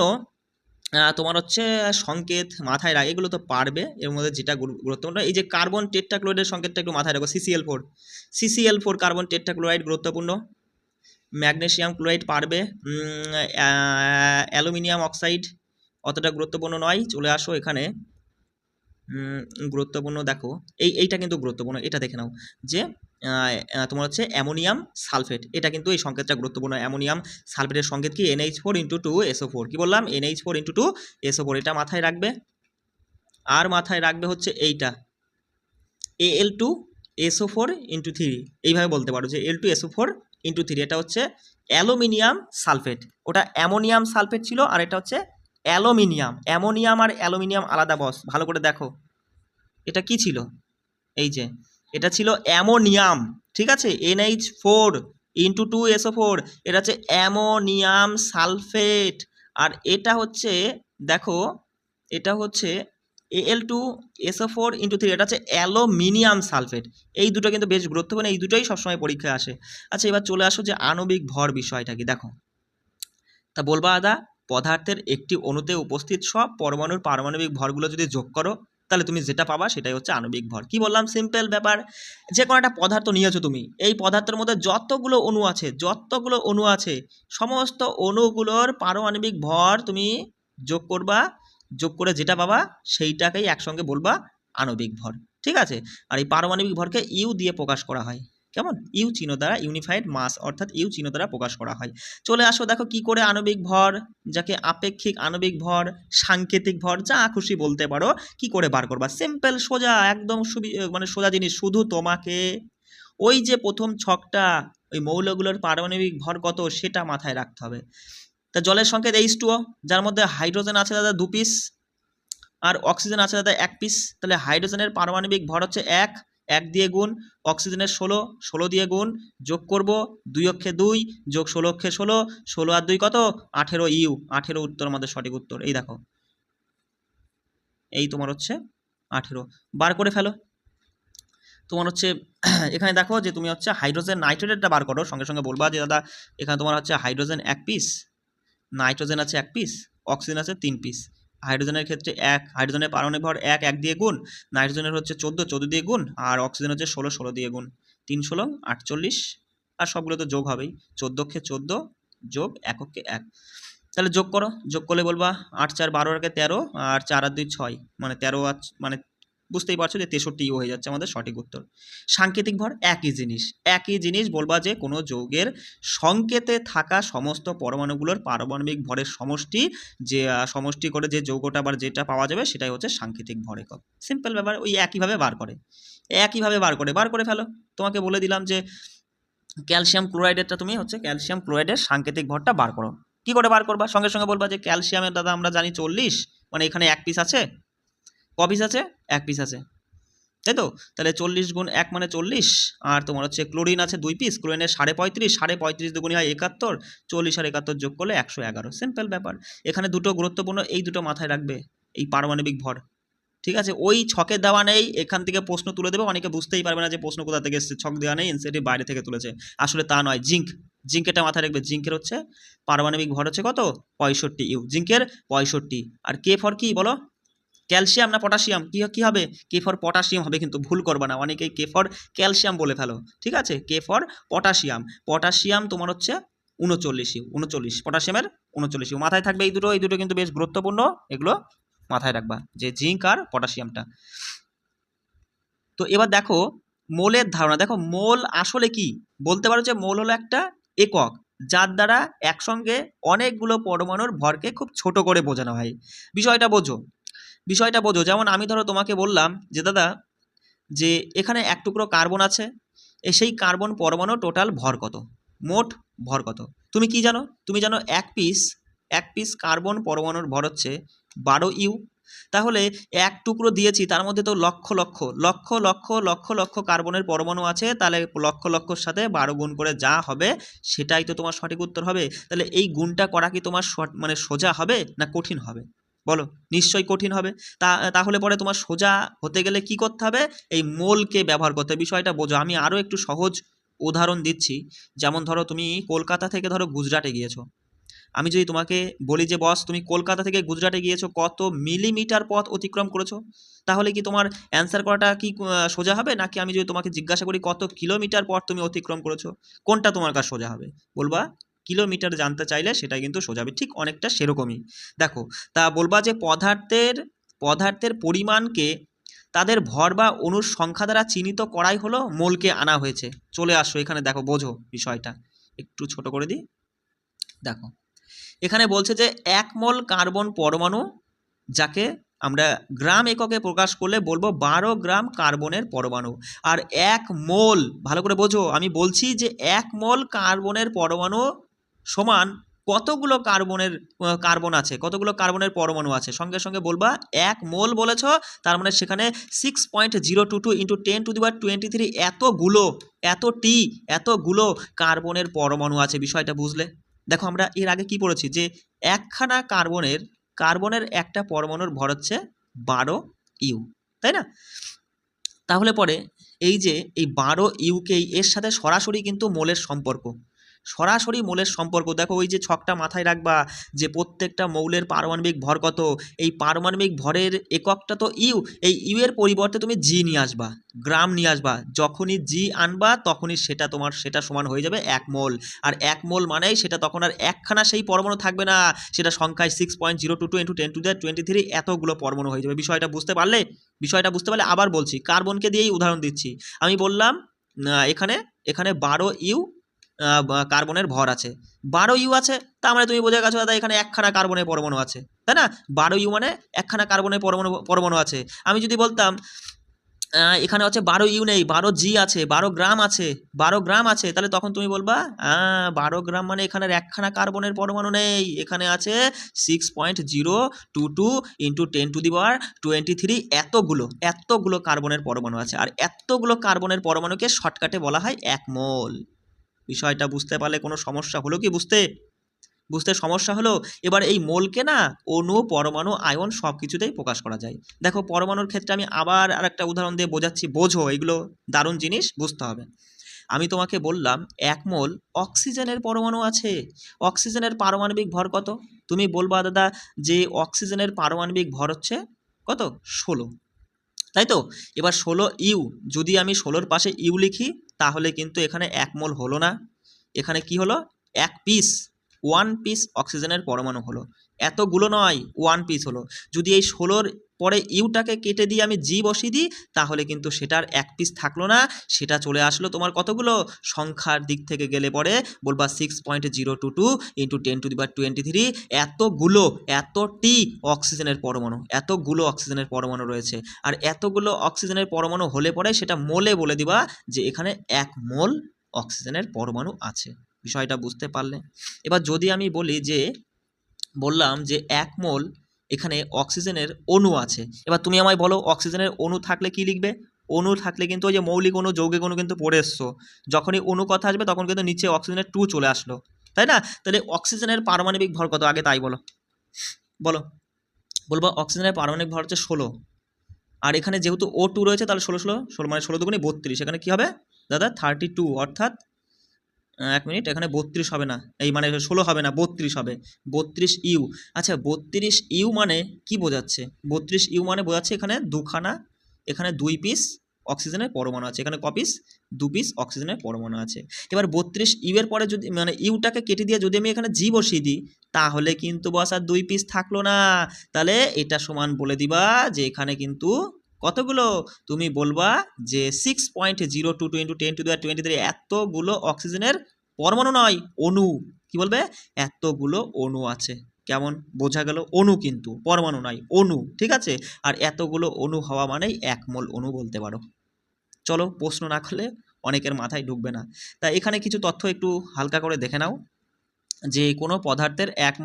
তোমার হচ্ছে সংকেত মাথায় রাখ, এগুলো তো পারবে। এর মধ্যে যেটা গুরুত্বপূর্ণ, এই যে কার্বন টেট্রাক্লোরাইডের সংকেতটা একটু মাথায় রাখো, CCl4 কার্বন টেট্রাক্লোরাইড গুরুত্বপূর্ণ। ম্যাগনেসিয়াম ক্লোরাইড পারবে। অ্যালুমিনিয়াম অক্সাইড অতটা গুরুত্বপূর্ণ নয়। চলে আসো এখানে গুরুত্বপূর্ণ, দেখো এইটা কিন্তু গুরুত্বপূর্ণ, এটা দেখে নাও যে তোমার হচ্ছে অ্যামোনিয়াম সালফেট, এটা কিন্তু এই সংকেতটা গুরুত্বপূর্ণ। অ্যামোনিয়াম সালফেটের সংকেত কি? NH4 × 2SO4, কি বললাম? NH4 × 2SO4, এটা মাথায় রাখবে। আর মাথায় রাখবে হচ্ছে এইটা Al2SO4 × 3, এইভাবে বলতে পারো যে Al2SO4 × 3, এটা হচ্ছে অ্যালুমিনিয়াম সালফেট। ওটা অ্যামোনিয়াম সালফেট ছিল, আর এটা হচ্ছে অ্যালুমিনিয়াম। অ্যামোনিয়াম আর অ্যালুমিনিয়াম আলাদা বস, ভালো করে দেখো এটা কি ছিল, এই যে এটা ছিল অ্যামোনিয়াম, ঠিক আছে? NH4 × 2SO4, এটা হচ্ছে অ্যামোনিয়াম সালফেট। আর এটা হচ্ছে, দেখো এটা হচ্ছে Al2SO4 × 3, এটা হচ্ছে অ্যালুমিনিয়াম সালফেট। এই দুটো কিন্তু বেশ গুরুত্বপূর্ণ, এই দুটোই সবসময় পরীক্ষায় আসে। আচ্ছা, এবার চলে আসো যে আণবিক ভর বিষয়টা কি, দেখো তা বলবা দাদা, পদার্থের একটি অণুতে উপস্থিত সব পরমাণুর পারমাণবিক ভরগুলো যদি যোগ করো, তাহলে তুমি যেটা পাবা সেটাই হচ্ছে আণবিক ভর। কি বললাম? সিম্পল ব্যাপার। যে কোনো একটা পদার্থ নিয়েছো তুমি, এই পদার্থের মধ্যে যতগুলো অণু আছে সমস্ত অণুগুলোর পারমাণবিক ভর তুমি যোগ করবা, যোগ করে যেটা পাবা সেইটাকেই একসঙ্গে বলবা আণবিক ভর, ঠিক ঠিক আছে। আর এই পারমাণবিক ভরকে ইউ দিয়ে প্রকাশ করা হয়, কেমন, ইউ চিহ্ন দ্বারা, ইউনিফাইড মাস অর্থাৎ ইউ চিহ্ন দ্বারা প্রকাশ করা হয়। চলে আসো দেখো কি করে আণবিক ভর, যাকে আপেক্ষিক আণবিক ভর, সাংকেতিক ভর, যা খুশি বলতে পারো, কি করে বার করবা। সিম্পল, সোজা, একদম মানে সোজা জিনিস। শুধু তোমাকে ওই যে প্রথম ছকটা, ওই মৌলগুলোর পারমাণবিক ভর কত সেটা মাথায় রাখতে হবে। তা জলের সংকেত H2O, যার মধ্যে হাইড্রোজেন আছে দাদা 2 পিস আর অক্সিজেন আছে দাদা 1 পিস। তাহলে হাইড্রোজেনের পারমাণবিক ভর হচ্ছে 1, 1 দিয়ে গুণ, অক্সিজেনের 16, 16 দিয়ে গুণ, যোগ করব 2 অক্ষে 2 যোগ 16 অক্ষে 16, 16 আর 2 কত, 18 ইউ, 18 উত্তর আমাদের সঠিক উত্তর। এই দেখো, এই তোমার হচ্ছে 18, বার করে ফেলো। তোমার হচ্ছে এখানে দেখো যে তুমি হচ্ছে হাইড্রোজেন নাইট্রেটটা বার করো, সঙ্গে সঙ্গে বলবা যে দাদা এখানে তোমার হচ্ছে হাইড্রোজেন 1 পিস, নাইট্রোজেন আছে 1 পিস, অক্সিজেন আছে 3 পিস। হাইড্রোজেনের ক্ষেত্রে 1, হাইড্রোজেনের পারমাণবিক ভর 1, 1 দিয়ে গুণ, নাইট্রোজেনের হচ্ছে 14, 14 দিয়ে গুণ, আর অক্সিজেন হচ্ছে 16, 16 দিয়ে গুণ, 3 16 48, আর সবগুলো তো যোগ হবেই, 14 অক্ষে 14 যোগ 1 অক্ষে 1। তাহলে যোগ করো, যোগ করলে বলবা 8 4 12 আর 13, আর 4 আর 2 6, মানে 13, মানে বুঝতেই পারছো যে 63 ইউ হয়ে যাচ্ছে আমাদের সঠিক উত্তর। সাংকেতিক ভর একই জিনিস, একই জিনিস, বলবা যে কোনো যৌগের সংকেতে থাকা সমস্ত পরমাণুগুলোর পারমাণবিক ভরের সমষ্টি, যে সমষ্টি করে যে যৌগটা বা যেটা পাওয়া যাবে সেটাই হচ্ছে সাংকেতিক ভর একক। সিম্পল ব্যাপার, ওই একইভাবে বার করে, একইভাবে বার করে ফেলো। তোমাকে বলে দিলাম যে ক্যালসিয়াম ক্লোরাইডেরটা তুমি হচ্ছে ক্যালসিয়াম ক্লোরাইডের সাংকেতিক ভরটা বার করো। কি করে বার করবা, সঙ্গে সঙ্গে বলবা যে ক্যালসিয়ামের দাদা আমরা জানি 40, মানে এখানে 1 পিস আছে, ক পিস আছে, 1 পিস আছে, তাই তো। তাহলে 40 গুণ 1 মানে 40, আর তোমার হচ্ছে ক্লোরিন আছে 2 পিস, ক্লোরিনের 35.5, 35.5 দুগুণী হয় 71, 40 আর 71 যোগ করলে 111। সিম্পল ব্যাপার। এখানে দুটো গুরুত্বপূর্ণ, এই দুটো মাথায় রাখবে, এই পারমাণবিক ভর, ঠিক আছে। ওই ছকে দেওয়া নেই, এখান থেকে প্রশ্ন তুলে দেবে, অনেকে বুঝতেই পারবে না যে প্রশ্ন কোথা থেকে এসেছে, ছক দেওয়া নেই, এনসিইআরটি বাইরে থেকে তুলেছে, আসলে তা নয়। জিঙ্ক, জিঙ্কেরটা মাথায় রাখবে, জিঙ্কের হচ্ছে পারমাণবিক ভর হচ্ছে কত, 65 ইউ, জিঙ্কের 65। আর কে ফর কি বলো, ক্যালসিয়াম না পটাশিয়াম, কি হবে, কে ফর পটাশিয়াম হবে, কিন্তু ভুল করবে না, অনেকেই কে ফর ক্যালসিয়াম বলে ফেলো, ঠিক আছে। কে ফর পটাশিয়াম, পটাশিয়াম তোমার হচ্ছে 39 ইউ, 39, পটাশিয়ামের 39 ইউ, মাথায় থাকবে এই দুটো, এই দুটো কিন্তু বেশ গুরুত্বপূর্ণ, এগুলো মাথায় রাখবা, যে জিঙ্ক আর পটাশিয়ামটা। তো এবার দেখো মোলের ধারণা, দেখো মোল আসলে কি, বলতে পারো যে মোল হলো একটা একক যার দ্বারা একসঙ্গে অনেকগুলো পরমাণুর ভরকে খুব ছোট করে বোঝানো হয়। বিষয়টা বোঝো, বিষয়টা বোঝো। যেমন আমি ধরো তোমাকে বললাম যে দাদা যে এখানে এক টুকরো কার্বন আছে, সেই কার্বন পরমাণু টোটাল ভর কত, মোট ভর কত, তুমি কি জানো, তুমি জানো এক পিস কার্বন পরমাণুর ভর হচ্ছে 12 ইউ। তাহলে এক টুকরো দিয়েছি, তার মধ্যে তো লক্ষ লক্ষ লক্ষ লক্ষ লক্ষ লক্ষ কার্বনের পরমাণু আছে, তাহলে লক্ষ লক্ষর সাথে 12 গুণ করে যা হবে সেটাই তো তোমার সঠিক উত্তর হবে। তাহলে এই গুণটা করা কি তোমার মানে সোজা হবে না কঠিন হবে, বলো, নিশ্চয়ই কঠিন হবে। তাহলে পরে তোমার সোজা হতে গেলে কি করতে হবে, এই মোলকে ব্যবহার করতে হবে। বিষয়টা বোঝো, আমি আরও একটু সহজ উদাহরণ দিচ্ছি। যেমন ধরো তুমি কলকাতা থেকে ধরো গুজরাটে গিয়েছো, আমি যদি তোমাকে বলি যে বস তুমি কলকাতা থেকে গুজরাটে গিয়েছো, কত মিলিমিটার পথ অতিক্রম করেছো, তাহলে কি তোমার অ্যান্সার করাটা কি সোজা হবে, নাকি আমি যদি তোমাকে জিজ্ঞাসা করি কত কিলোমিটার পথ তুমি অতিক্রম করেছো, কোনটা তোমার কাছে সোজা হবে, বলবা কিলোমিটার, জানতে চাইলে সেটা কিন্তু সোজা হবে, ঠিক অনেকটা সেরকমই। দেখো, তা বলবা যে পদার্থের পরিমাণকে তাদের ভর বা অণুর সংখ্যা দ্বারা চিহ্নিত করাই হলো মোলকে আনা হয়েছে। চলে আসো এখানে, দেখো বোঝো বিষয়টা, একটু ছোট করে দিই। দেখো এখানে বলছে যে 1 মোল কার্বন পরমাণু, যাকে আমরা গ্রাম এককে প্রকাশ করলে বলবো 12 গ্রাম কার্বনের পরমাণু। আর 1 মোল, ভালো করে বোঝো, আমি বলছি যে 1 মোল কার্বনের পরমাণু সমান কতগুলো কার্বন আছে, কতগুলো কার্বনের পরমাণু আছে, সঙ্গে সঙ্গে বলবা 1 মোল বলেছ, তার মানে সেখানে 6.022 ইন্টু 10⁻23 এতগুলো কার্বনের পরমাণু আছে। বিষয়টা বুঝলে? দেখো আমরা এর আগে কি পড়েছি, যে একখানা কার্বনের একটা পরমাণুর ভর হচ্ছে 12 ইউ, তাই না। তাহলে পরে এই যে এই 12 ইউকেই এর সাথে সরাসরি কিন্তু মোলের সম্পর্ক, সরাসরি মোলের সম্পর্ক। দেখো ওই যে ছকটা মাথায় রাখবা যে প্রত্যেকটা মৌলের পারমাণবিক ভর কত, এই পারমাণবিক ভরের এককটা তো ইউ, এই ইউ এর পরিবর্তে তুমি জি নিয়ে আসবা, গ্রাম নিয়ে আসবা, যখনই জি আনবা তখনই সেটা তোমার সেটা সমান হয়ে যাবে 1 মোল। আর 1 মোল মানেই সেটা তখন আর একখানা সেই পরমাণু থাকবে না, সেটা সংখ্যায় 6.022 × 10⁻23 এতগুলো পরমাণু হয়ে যাবে। বিষয়টা বুঝতে পারলে? বিষয়টা বুঝতে পারলে আবার বলছি, কার্বনকে দিয়েই উদাহরণ দিচ্ছি। আমি বললাম এখানে 12 ইউ কার্বনের ভর আছে, 12 ইউ আছে, তার মানে তুমি বোঝা গেছো দাদা এখানে একখানা কার্বনের পরমাণু আছে, তাই না? 12 ইউ মানে একখানা কার্বনের পরমাণু আছে। আমি যদি বলতাম এখানে হচ্ছে 12 ইউ নেই, 12 জি আছে, 12 গ্রাম আছে, 12 গ্রাম আছে, তাহলে তখন তুমি বলবা 12 গ্রাম মানে এখানে একখানা কার্বনের পরমাণু নেই, এখানে আছে 6.022 × 10⁻23 এতগুলো কার্বনের পরমাণু আছে। আর এতগুলো কার্বনের পরমাণুকে শর্টকাটে বলা হয় 1 মোল। বিষয়টা বুঝতে পারলে কোনো সমস্যা হলো কি? বুঝতে সমস্যা হলো? এবার এই মোলকে না অণু, পরমাণু, আয়ন সব কিছুতেই প্রকাশ করা যায়। দেখো পরমাণুর ক্ষেত্রে আমি আবার আরেকটা উদাহরণ দিয়ে বোঝাচ্ছি, বোঝো, এগুলো দারুণ জিনিস, বুঝতে হবে। আমি তোমাকে বললাম 1 মোল অক্সিজেনের পরমাণু আছে, অক্সিজেনের পারমাণবিক ভর কত? তুমি বলবা দাদা যে অক্সিজেনের পারমাণবিক ভর হচ্ছে কত? 16, তাই তো? এবার 16 ইউ, যদি আমি 16-র পাশে ইউ লিখি তাহলে কিন্তু এখানে 1 মোল হলো না, এখানে কি হলো? 1 পিস, 1 পিস অক্সিজেনের পরমাণু হলো, এতগুলো নয়, 1 পিস হলো। যদি এই 16-র পরে ইউটাকে কেটে দিয়ে আমি জি বসিয়ে দিই তাহলে কিন্তু সেটার 1 পিস থাকলো না, সেটা চলে আসলো তোমার কতগুলো? সংখ্যার দিক থেকে গেলে পরে বলবা 6.022 × 10⁻23 এতটি অক্সিজেনের পরমাণু রয়েছে। আর এতগুলো অক্সিজেনের পরমাণু হলে পরে সেটা মোলে বলে দিবা যে এখানে 1 মোল অক্সিজেনের পরমাণু আছে। বিষয়টা বুঝতে পারলে? এবার যদি আমি বলি যে বললাম যে 1 মোল এখানে অক্সিজেনের অণু আছে, এবার তুমি আমায় বলো অক্সিজেনের অণু থাকলে কি লিখবে? অণু থাকলে কিন্তু ওই যে মৌলিক অণু, যৌগিক অণু কিন্তু পড়ে এসছো, যখনই অণু কথা আসবে তখন কিন্তু নিচে অক্সিজেনের 2 চলে আসলো, তাই না? তাহলে অক্সিজেনের পারমাণবিক ভর কত আগে তাই বলো, বলবো অক্সিজেনের পারমাণবিক ভর হচ্ছে 16, আর এখানে যেহেতু O2 রয়েছে তাহলে 16 মানে 16 দুগুণে 32, এখানে কি হবে দাদা? 32, অর্থাৎ 1 মিনিট, এখানে 32 হবে না, এই মানে 16 হবে না, 32 হবে, 32 ইউ। আচ্ছা 32 ইউ মানে কি বোঝাচ্ছে? 32 ইউ মানে বোঝাচ্ছে এখানে দুখানা, এখানে 2 পিস অক্সিজেনের পরমাণু আছে, এখানে কপিস? 2 পিস অক্সিজেনের পরমাণু আছে। এবার 32 ইউ এর পরে যদি মানে ইউটাকে কেটে দিয়ে যদি আমি এখানে জি বসিয়ে দিই তাহলে কিন্তু বস আর 2 পিস থাকলো না, তাহলে এটা সমান বলে দিবা যে এখানে কিন্তু কতগুলো? তুমি বলবা যে 6.022 × 10⁻23 এতগুলো অক্সিজেনের পরমাণু নয়, অণু। কি বলবে? এতগুলো অণু আছে। কেমন বোঝা গেল? অণু কিন্তু, পরমাণু নয়, অণু, ঠিক আছে? আর এতগুলো অণু হওয়া মানেই 1 মোল অণু বলতে পারো। চলো, প্রশ্ন না করলে অনেকের মাথায় ঢুকবে না। তাই এখানে কিছু তথ্য একটু হালকা করে দেখে নাও যে কোনো পদার্থের 1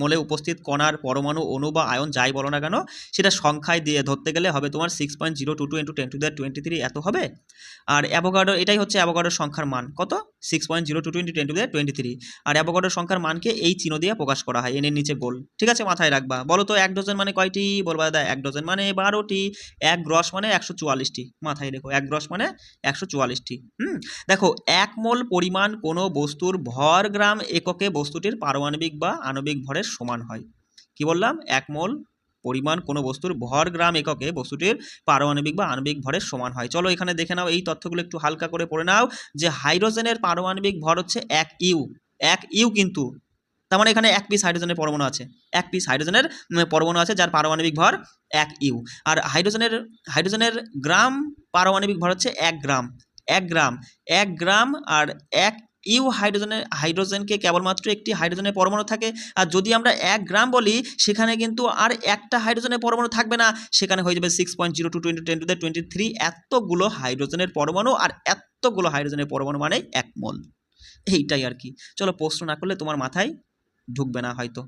মোলে উপস্থিত কণার পরমাণু, অণু বা আয়ন যাই বলো না কেন সেটা সংখ্যায় দিয়ে ধরতে গেলে হবে তোমার 6.022 × 10⁻23 এত হবে। আর অ্যাভোগাড্রো, এটাই হচ্ছে অ্যাভোগাড্রোর সংখ্যার মান, কত? 6.022 × 10⁻23। আর অ্যাভোগাড্রোর সংখ্যার মানকে এই চিহ্ন দিয়ে প্রকাশ করা হয়, এনের নিচে গোল, ঠিক আছে? মাথায় রাখবা। বলো তো 1 ডজন মানে কয়টি? বলবা দাদা 1 ডজন মানে 12টি, 1 গ্রস মানে 144টি, মাথায় রেখো 1 গ্রস মানে 144টি। দেখো 1 মোল পরিমাণ কোনো বস্তুর ভর গ্রাম এককে বস্তুটির পারমাণবিক বা আণবিক ভরের সমান হয়। কি বললাম? 1 মোল পরিমাণ কোনো বস্তুর ভর গ্রাম এককে বস্তুটির পারমাণবিক বা আণবিক ভরের সমান হয়। চলো এখানে দেখে নাও, এই তথ্যগুলো একটু হালকা করে পড়ে নাও যে হাইড্রোজেনের পারমাণবিক ভর হচ্ছে 1 ইউ, 1 ইউ কিন্তু, তার মানে এখানে 1 পিস হাইড্রোজেনের পরমাণু আছে, 1 পিস হাইড্রোজেনের পরমাণু আছে যার পারমাণবিক ভর 1 ইউ। আর হাইড্রোজেনের গ্রাম পারমাণবিক ভর হচ্ছে 1 গ্রাম, 1 গ্রাম। আর 1 ইউ হাইড্রোজেনকে কেবলমাত্র একটি হাইড্রোজেনের পরমাণু থাকে। আর যদি আমরা 1 গ্রাম বলি সেখানে কিন্তু আর একটা হাইড্রোজেনের পরমাণু থাকবে না, সেখানে হয়ে যাবে 6.022 × 10⁻23 এতগুলো হাইড্রোজেনের পরমাণু। আর এতগুলো হাইড্রোজেনের পরমাণু মানে 1 মোল, এইটাই আর কি। চলো, প্রশ্ন না করলে তোমার মাথায় ঢুকবে না, হয়তো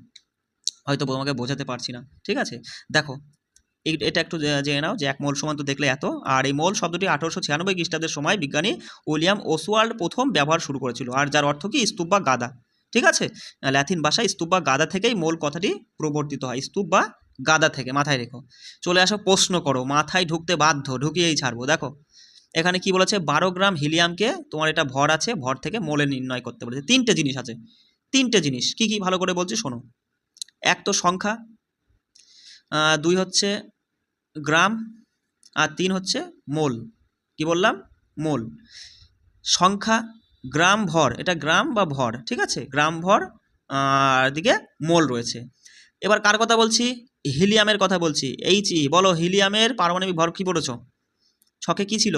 তোমাকে বোঝাতে পারছি না, ঠিক আছে? দেখো এটা একটু জেনে নাও যে 1 মোল সমান তো দেখলে এত। আর এই মোল শব্দটি 1896 খ্রিস্টাব্দের সময় বিজ্ঞানী উইলিয়াম ওসওয়াল্ড প্রথম ব্যবহার শুরু করেছিল, আর যার অর্থ কি? স্তূপ বা গাদা, ঠিক আছে? ল্যাটিন ভাষায় স্তূপ বা গাদা থেকেই মোল কথাটি প্রবর্তিত হয়, স্তূপ বা গাদা থেকে, মাথায় রেখো। চলে আসো, প্রশ্ন করো, মাথায় ঢুকতে বাধ্য, ঢুকিয়েই ছাড়বো। দেখো এখানে কি বলেছে 12 গ্রাম হিলিয়ামকে তোমার এটা ভর আছে, ভর থেকে মোলে নির্ণয় করতে বলেছে। তিনটে জিনিস আছে, তিনটে জিনিস কি কি ভালো করে বলছি শোনো। এক তো সংখ্যা, 2 হচ্ছে গ্রাম, আর 3 হচ্ছে মোল। কি বললাম? মোল। সংখ্যা, গ্রাম, ভর, এটা গ্রাম বা ভর, ঠিক আছে, গ্রাম ভর, আর দিকে মোল রয়েছে। এবার কার কথা বলছি? হিলিয়ামের কথা বলছি। এইচই বলো, হিলিয়ামের পারমাণবিক ভর কি বলেছ? ছকে কি ছিল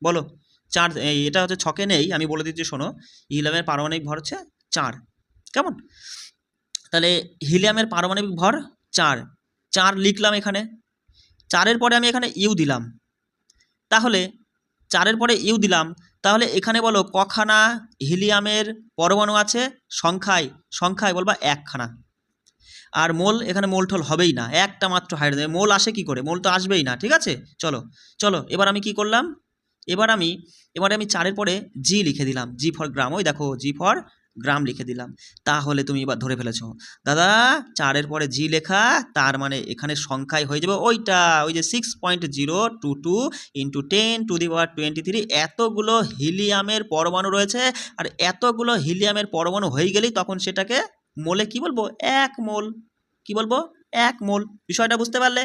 বলো? 4। এটা হচ্ছে ছকে নেই, আমি বলে দিচ্ছি শোনো। হিলিয়ামের পারমাণবিক ভর হচ্ছে 4। কেমন? তাহলে হিলিয়ামের পারমাণবিক ভর 4। 4 লিখলাম এখানে। 4-এর পরে আমি এখানে ইউ দিলাম। তাহলে 4-এর পরে ইউ দিলাম, তাহলে এখানে বলো কখানা হিলিয়ামের পরমাণু আছে সংখ্যায় বলবা 1খানা। আর মোল, এখানে মোল টোল হবেই না, একটা মাত্র হাইড্রোজেন। মোল আসে কি করে? মোল তো আসবেই না, ঠিক আছে। চলো চলো, এবার আমি কি করলাম, এবারে আমি 4-এর পরে জি লিখে দিলাম, জি ফর গ্রাম। ওই দেখো জি ফর গ্রাম লিখে দিলাম। তাহলে তুমি এবার ধরে ফেলেছো দাদা, 4-এর পরে জি লেখা, তার মানে এখানে সংখ্যায় হয়ে যাবে ওইটা, ওই যে 6.022 × 10⁻23। এতগুলো হিলিয়ামের পরমাণু রয়েছে, আর এতগুলো হিলিয়ামের পরমাণু হয়ে গেলেই তখন সেটাকে মোলে কি বলবো? 1 মোল। কি বলবো? 1 মোল। বিষয়টা বুঝতে পারলে?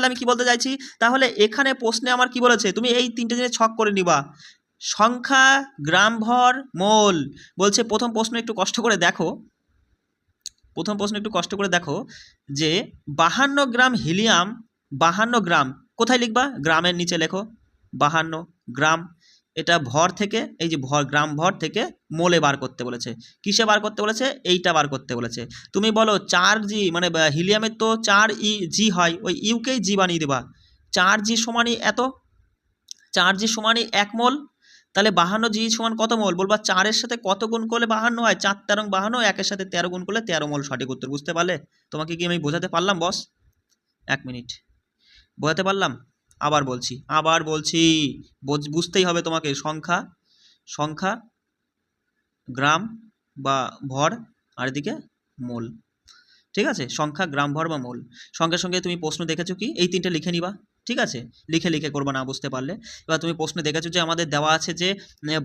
আমি কি বলতে চাইছি? তাহলে এখানে প্রশ্নে আমার কি বলেছে, তুমি এই তিনটে জিনিস ছক করে নিবা। সংখ্যা, গ্রাম ভর, মোল। বলছে প্রথম প্রশ্ন একটু কষ্ট করে দেখো, যে 52 গ্রাম হিলিয়াম, 52 গ্রাম কোথায় লিখবা? গ্রামের নিচে লেখো 52 গ্রাম। এটা ভর থেকে, এই যে ভর, গ্রাম ভর থেকে মোলে বার করতে বলেছে। কিসে বার করতে বলেছে? এইটা বার করতে বলেছে। তুমি বলো 4G, মানে হিলিয়ামের তো 4G হয়, ওই ইউকেই জি বানিয়ে দেবা। 4G সমানই এত, 4G সমানই 1 মোল। তাহলে 52G সমান কত মোল? বলবা 4-এর সাথে কত গুণ করলে 52 হয়? 4 তেরং 52, 1-এর সাথে 13 গুণ করলে 13 মোল সঠিক উত্তর। বুঝতে পারলে? তোমাকে কি আমি বোঝাতে পারলাম বস? 1 মিনিট, বোঝাতে পারলাম? আবার বলছি, বুঝতেই হবে তোমাকে। সংখ্যা, গ্রাম বা ভর, আর এদিকে মোল, ঠিক আছে। সংখ্যা, গ্রাম, ভর বা মোল। সঙ্গে সঙ্গে তুমি প্রশ্ন দেখেছো কি? এই তিনটে লিখে নিবা, ঠিক আছে। লিখে করবা না বুঝতে পারলে। এবার তুমি প্রশ্ন দেখেছো যে আমাদের দেওয়া আছে যে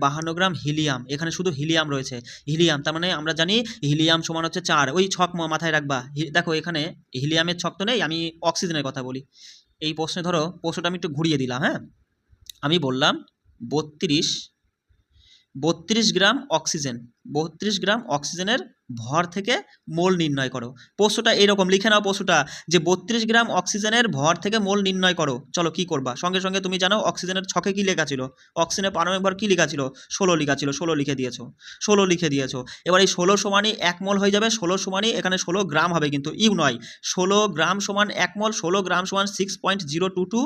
52 গ্রাম হিলিয়াম, এখানে শুধু হিলিয়াম রয়েছে। হিলিয়াম তার মানে আমরা জানি হিলিয়াম সমান হচ্ছে 4। ওই ছক মাথায় রাখবা। দেখো এখানে হিলিয়ামের ছক তো নেই, আমি অক্সিজেনের কথা বলি। এই প্রশ্নে ধরো, প্রশ্নটা আমি একটু ঘুরিয়ে দিলাম, হ্যাঁ। আমি বললাম 32 গ্রাম অক্সিজেন, 32 গ্রাম অক্সিজেনের ভর থেকে মোল নির্ণয় করো। প্রশ্নটা এইরকম লিখে নাও, প্রশ্নটা যে 32 গ্রাম অক্সিজেনের ভর থেকে মোল নির্ণয় করো। চলো কি করবা? সঙ্গে সঙ্গে তুমি জানো অক্সিজেনের ছকে কি লেখা ছিল? অক্সিজেনের পারমাণবিক ভর কি লেখা ছিল? 16 লেখা ছিল। 16 লিখে দিয়েছো। এবার এই 16 সমানই 1 মোল হয়ে যাবে। 16 সমানই, এখানে 16 গ্রাম হবে কিন্তু ইউ নয়। 16 গ্রাম সমান 1 মোল। 16 গ্রাম সমান 6.022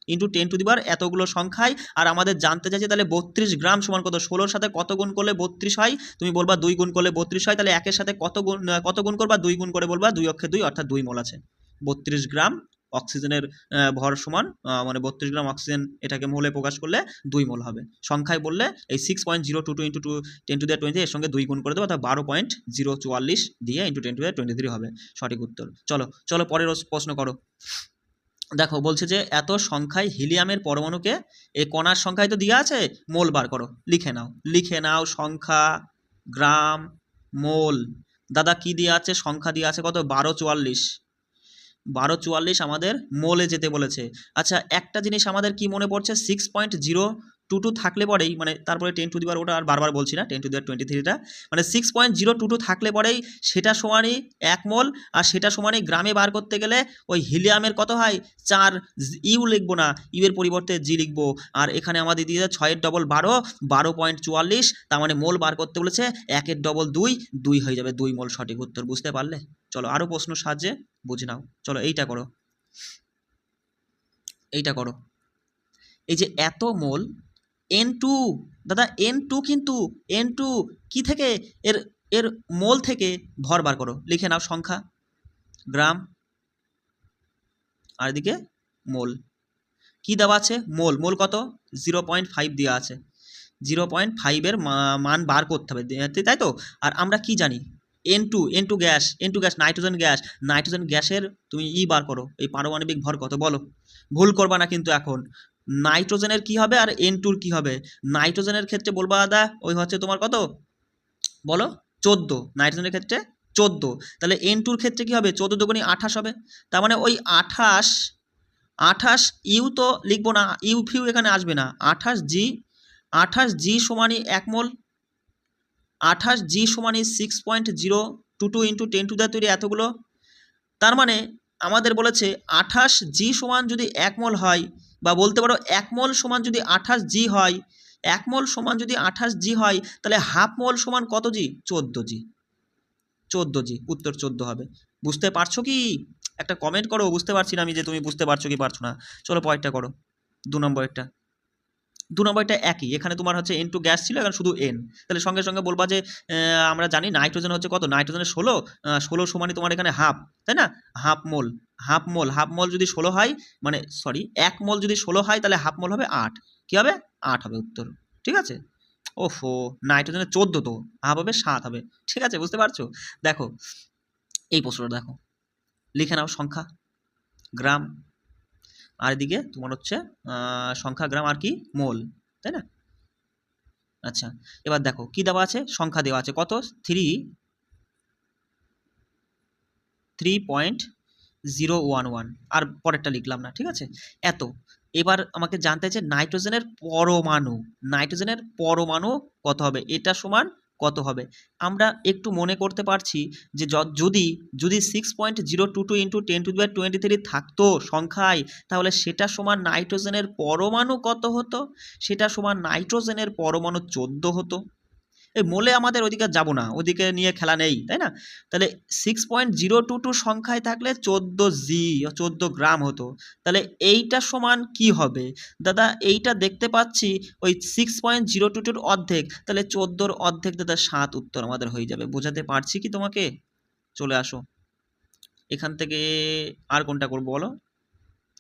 × 10⁻, এতগুলো সংখ্যায়। আর আমাদের জানতে চাইছে তাহলে 32 গ্রাম সমান কত? 16-র সাথে কত গুণ করলে 32 হয়? তুমি বলবা 2 গুণ করলে 32 হয়। তাহলে 1-এর সাথে কত গুণ করবা? 2 গুণ করে বলবা 2 অক্ষে 2, অর্থাৎ 2 মোল আছে। 32 গ্রাম অক্সিজেনের ভর সমান, মানে 32 গ্রাম অক্সিজেন, এটাকে মোলে প্রকাশ করলে 2 মোল হবে। সংখ্যায় বললে এই 6.022 × 10⁻20 এর সঙ্গে 2 গুণ করে দেবো, অর্থাৎ 12.044 দিয়ে × 10⁻23 হবে সঠিক উত্তর। চলো পরের প্রশ্ন করো। দেখো বলছে যে এত সংখ্যায় হিলিয়ামের পরমাণুকে, এই কণার সংখ্যায় তো দেওয়া আছে, মোল বার করো। লিখে নাও সংখ্যা, গ্রাম, মোল। দাদা কি দেওয়া আছে? সংখ্যা দেওয়া আছে কত? 1244 আমাদের মোলে যেতে বলেছে। আচ্ছা একটা জিনিস আমাদের কি মনে পড়ছে, 6.022 থাকলে পরেই, মানে তারপরে 10⁻, ওটা আর বারবার বলছি না, 10⁻23টা, মানে 6.022 থাকলে পরেই সেটা সমানই 1 মোল। আর সেটা সমানই গ্রামে বার করতে গেলে ওই হিলিয়ামের কত হয়? 4। ইউ লিখবো না, ইউ এর পরিবর্তে জি লিখবো। আর এখানে আমাদের দিয়ে 6-এর ডবল 12, 12.44, তার মানে মোল বার করতে বলেছে। 1-এর ডবল 2, 2 হয়ে যাবে 2 মোল সঠিক উত্তর। বুঝতে পারলে? চলো আরও প্রশ্ন সাহায্যে বুঝে নাও। চলো এইটা করো। এই যে এত মোল N2, দাদা N2, কিন্তু N2 কি থেকে? এর মোল থেকে ভর বার করো। লিখে নাও সংখ্যা, গ্রাম, আর এদিকে মোল। কি দেওয়া আছে? মোল কত? 0.5 দেওয়া আছে। 0.5-এর মান বার করতে হবে, তাই তো? আর আমরা কি জানি? N2 গ্যাস, নাইট্রোজেন গ্যাসের তুমি বার করো, এই পারমাণবিক ভর কত বলো? ভুল করবা না কিন্তু এখন। নাইট্রোজেনের কি হবে আর N2 কি হবে? নাইট্রোজেনের ক্ষেত্রে বলবা দাদা ওই হচ্ছে তোমার কত বলো 14, নাইট্রোজেনের ক্ষেত্রে 14, তাহলে N2 ক্ষেত্রে কি হবে 14 দুগুণী 28 হবে, তার মানে ওই 28 ইউ তো লিখবো না, ইউ ফিউ এখানে আসবে না, 28G সমানই 1 মোল, 28G সমানই 6.022 ইন্টু 10⁻³ এতগুলো, তার মানে আমাদের বলেছে 28G সমান যদি 1 মোল হয়, বা বলতে পারো 1 মোল সমান যদি 28G হয়, 1 মোল সমান যদি 28G হয়, তাহলে হাফ মোল সমান কত জি? 14G, 14G, উত্তর 14 হবে। বুঝতে পারছো কি? একটা কমেন্ট করো, বুঝতে পারছি না আমি যে তুমি বুঝতে পারছো কি পারছো না। চলো পরেরটা করো, 2 নম্বরেরটা। 2 নম্বরটা একই, এখানে তোমার হচ্ছে N2 গ্যাস ছিল, এখানে শুধু N, তাহলে সঙ্গে সঙ্গে বলবা যে আমরা জানি নাইট্রোজেন হচ্ছে কত, নাইট্রোজেনের 16 সমানই তোমার এখানে হাফ, তাই না? হাফ মোল যদি 16 হয়, মানে সরি 1 মোল যদি 16 হয়, তাহলে হাফ মোল হবে 8, কি হবে 8 হবে উত্তর, ঠিক আছে? ওফো, নাইট্রোজেনের 14 তো, হাফ হবে 7 হবে, ঠিক আছে? বুঝতে পারছো? দেখো এই প্রশ্নটা দেখো, লিখে নাও সংখ্যা গ্রাম, আর এদিকে তোমার হচ্ছে সংখ্যা গ্রাম আর কি মোল, তাই না? আচ্ছা, এবার দেখো কি দেওয়া আছে, সংখ্যা দেওয়া আছে কত, 3.011, আর পরেরটা লিখলাম না, ঠিক আছে? এত, এবার আমাকে জানতে চাই নাইট্রোজেনের পরমাণু কত হবে, এটা সমান কত হবে? আমরা একটু মনে করতে পারছি যে যদি 6.022 ইন্টু 10⁻23 থাকতো সংখ্যায়, তাহলে সেটা সমান নাইট্রোজেনের পরমাণু কত হতো? সেটা সমান নাইট্রোজেনের পরমাণু 14 হতো। এই মোলে আমাদের ওদিকে যাব না, ওদিকে নিয়ে খেলা নেই, তাই না? তাহলে 6.022 সংখ্যায় থাকলে 14 গ্রাম হতো, তাহলে এইটা সমান কি হবে দাদা? এইটা দেখতে পাচ্ছি ওই 6.022 অর্ধেক, তাহলে 14 অর্ধেক দাদা 7, উত্তর আমাদের হয়ে যাবে। বোঝাতে পারছি কি তোমাকে? চলে আসো এখান থেকে, আর কোনটা করবো বলো?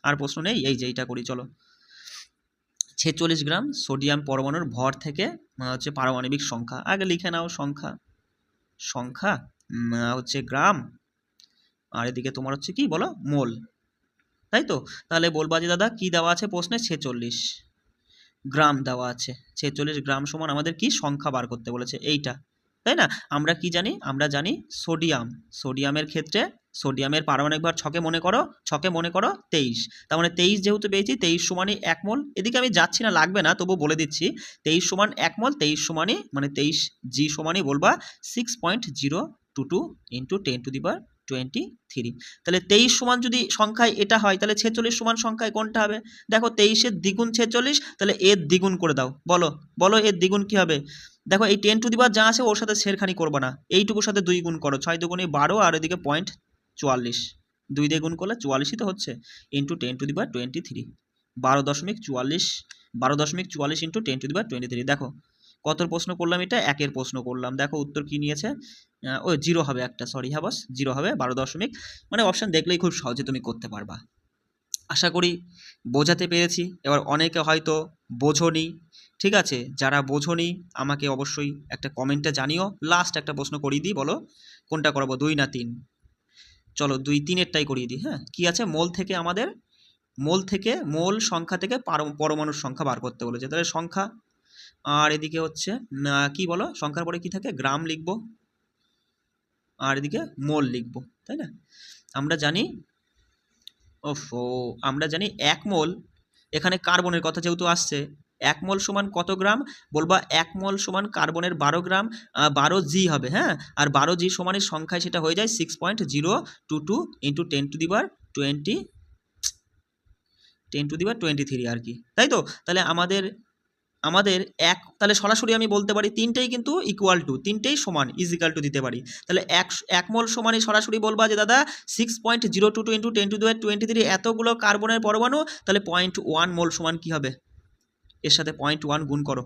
আর প্রশ্ন নেই, এই যে এইটা করি চলো। 46 গ্রাম সোডিয়াম পরমাণুর ভর থেকে হচ্ছে পারমাণবিক সংখ্যা, আগে লিখে নাও সংখ্যা হচ্ছে গ্রাম, আর এদিকে তোমার হচ্ছে কি বলো মোল, তাই তো? তাহলে বলবা যে দাদা কি দেওয়া আছে প্রশ্নে, 46 গ্রাম দেওয়া আছে, 46 গ্রাম সমান আমাদের কি সংখ্যা বার করতে বলেছে এইটা, তাই না? আমরা কি জানি? আমরা জানি সোডিয়ামের ক্ষেত্রে সোডিয়ামের পারমাণবিক ভর ছকে মনে করো 23, তার মানে 23 যেহেতু পেয়েছি, 23 সমানই 1 মোল, এদিকে আমি যাচ্ছি না, লাগবে না, তবু বলে দিচ্ছি 23 সমান 1 মোল, 23 সমানই মানে 23G সমানই বলবা 6.022 ইন্টু 10⁻23, তাহলে 23 সমান যদি সংখ্যায় এটা হয়, তাহলে 46 সমান সংখ্যায় কোনটা হবে? দেখো 23-এর দ্বিগুণ 46, তাহলে এর দ্বিগুণ করে দাও, বলো এর দ্বিগুণ কি হবে? দেখো এই 10⁻, যা আছে ওর সাথে ছেড়খানি করবে না, এইটুকুর সাথে 2 গুণ করো, 6 দুগুণে 12, আর এদিকে 0.44, 2 দিয়ে গুণ করলে 44ই তো হচ্ছে, ইন্টু 10⁻23, 12.44 ইন্টু 10⁻23। দেখো কত প্রশ্ন করলাম, এটা 1-এর প্রশ্ন করলাম, দেখো উত্তর কি নিয়েছে, ও 0 হবে একটা, সরি হ্যাঁ বস 0 হবে, 12 মানে অপশান দেখলেই খুব সহজে তুমি করতে পারবা। আশা করি বোঝাতে পেরেছি। এবার অনেকে হয়তো বোঝোনি, ঠিক আছে? যারা বোঝোনি আমাকে অবশ্যই একটা কমেন্টে জানিও। লাস্ট একটা প্রশ্ন করিয়ে দিই, বলো কোনটা করাবো, 2 না 3? চলো 2-3-এরটাই করিয়ে দিই। হ্যাঁ, কি আছে, মোল সংখ্যা থেকে পরমাণুর সংখ্যা বার করতে বলেছে, তাহলে সংখ্যা, আর এদিকে হচ্ছে কি বলো, সংখ্যার পরে কি থাকে, গ্রাম লিখবো, আর এদিকে মোল লিখবো, তাই না? আমরা জানি 1 মোল, এখানে কার্বনের কথা যেহেতু আসছে, 1 মোল সমান কত গ্রাম? বলবা 1 মোল সমান কার্বনের 12 গ্রাম, 12G হবে, হ্যাঁ, আর 12G সমানের সংখ্যায় সেটা হয়ে যায় 6.022 ইন্টু 10⁻23 আর কি, তাই তো? তাহলে আমাদের তাহলে সরাসরি আমি বলতে পারি তিনটেই কিন্তু ইকুয়াল টু, তিনটেই সমান ইজিক্যাল টু দিতে পারি, তাহলে 1 মোল সমানই সরাসরি বলবা যে দাদা 6.022 ইন্টু 10⁻23 এতগুলো কার্বনের পরমাণু, তাহলে 0.1 মোল সমান কি হবে? এর সাথে 0.1 গুণ করো,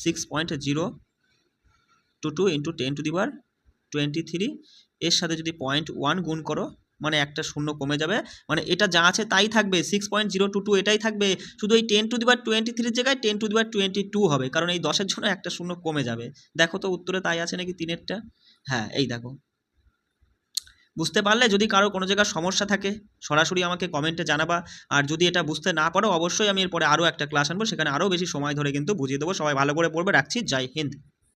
6.022 ইন্টু 10⁻23 এর সাথে যদি 0.1 গুণ করো, মানে একটা শূন্য কমে যাবে, মানে এটা যা আছে তাই থাকবে, 6.022 এটাই থাকবে, শুধু এই 10⁻23 জায়গায় 10⁻22 হবে, কারণ এই 10-এর জন্য একটা শূন্য কমে যাবে। দেখো তো উত্তরে তাই আছে নাকি 3-এরটা? হ্যাঁ, এই দেখো বুঝতে পারলে যদি কারো কোনো জায়গায় সমস্যা থাকে সরাসরি আমাকে কমেন্টে জানাবা। আর যদি এটা বুঝতে না পারো অবশ্যই আমি এরপরে আরও একটা ক্লাস আনবো, সেখানে আরও বেশি সময় ধরে কিন্তু বুঝিয়ে দেবো। সবাই ভালো করে পড়বে। রাখছি। জয় হিন্দ।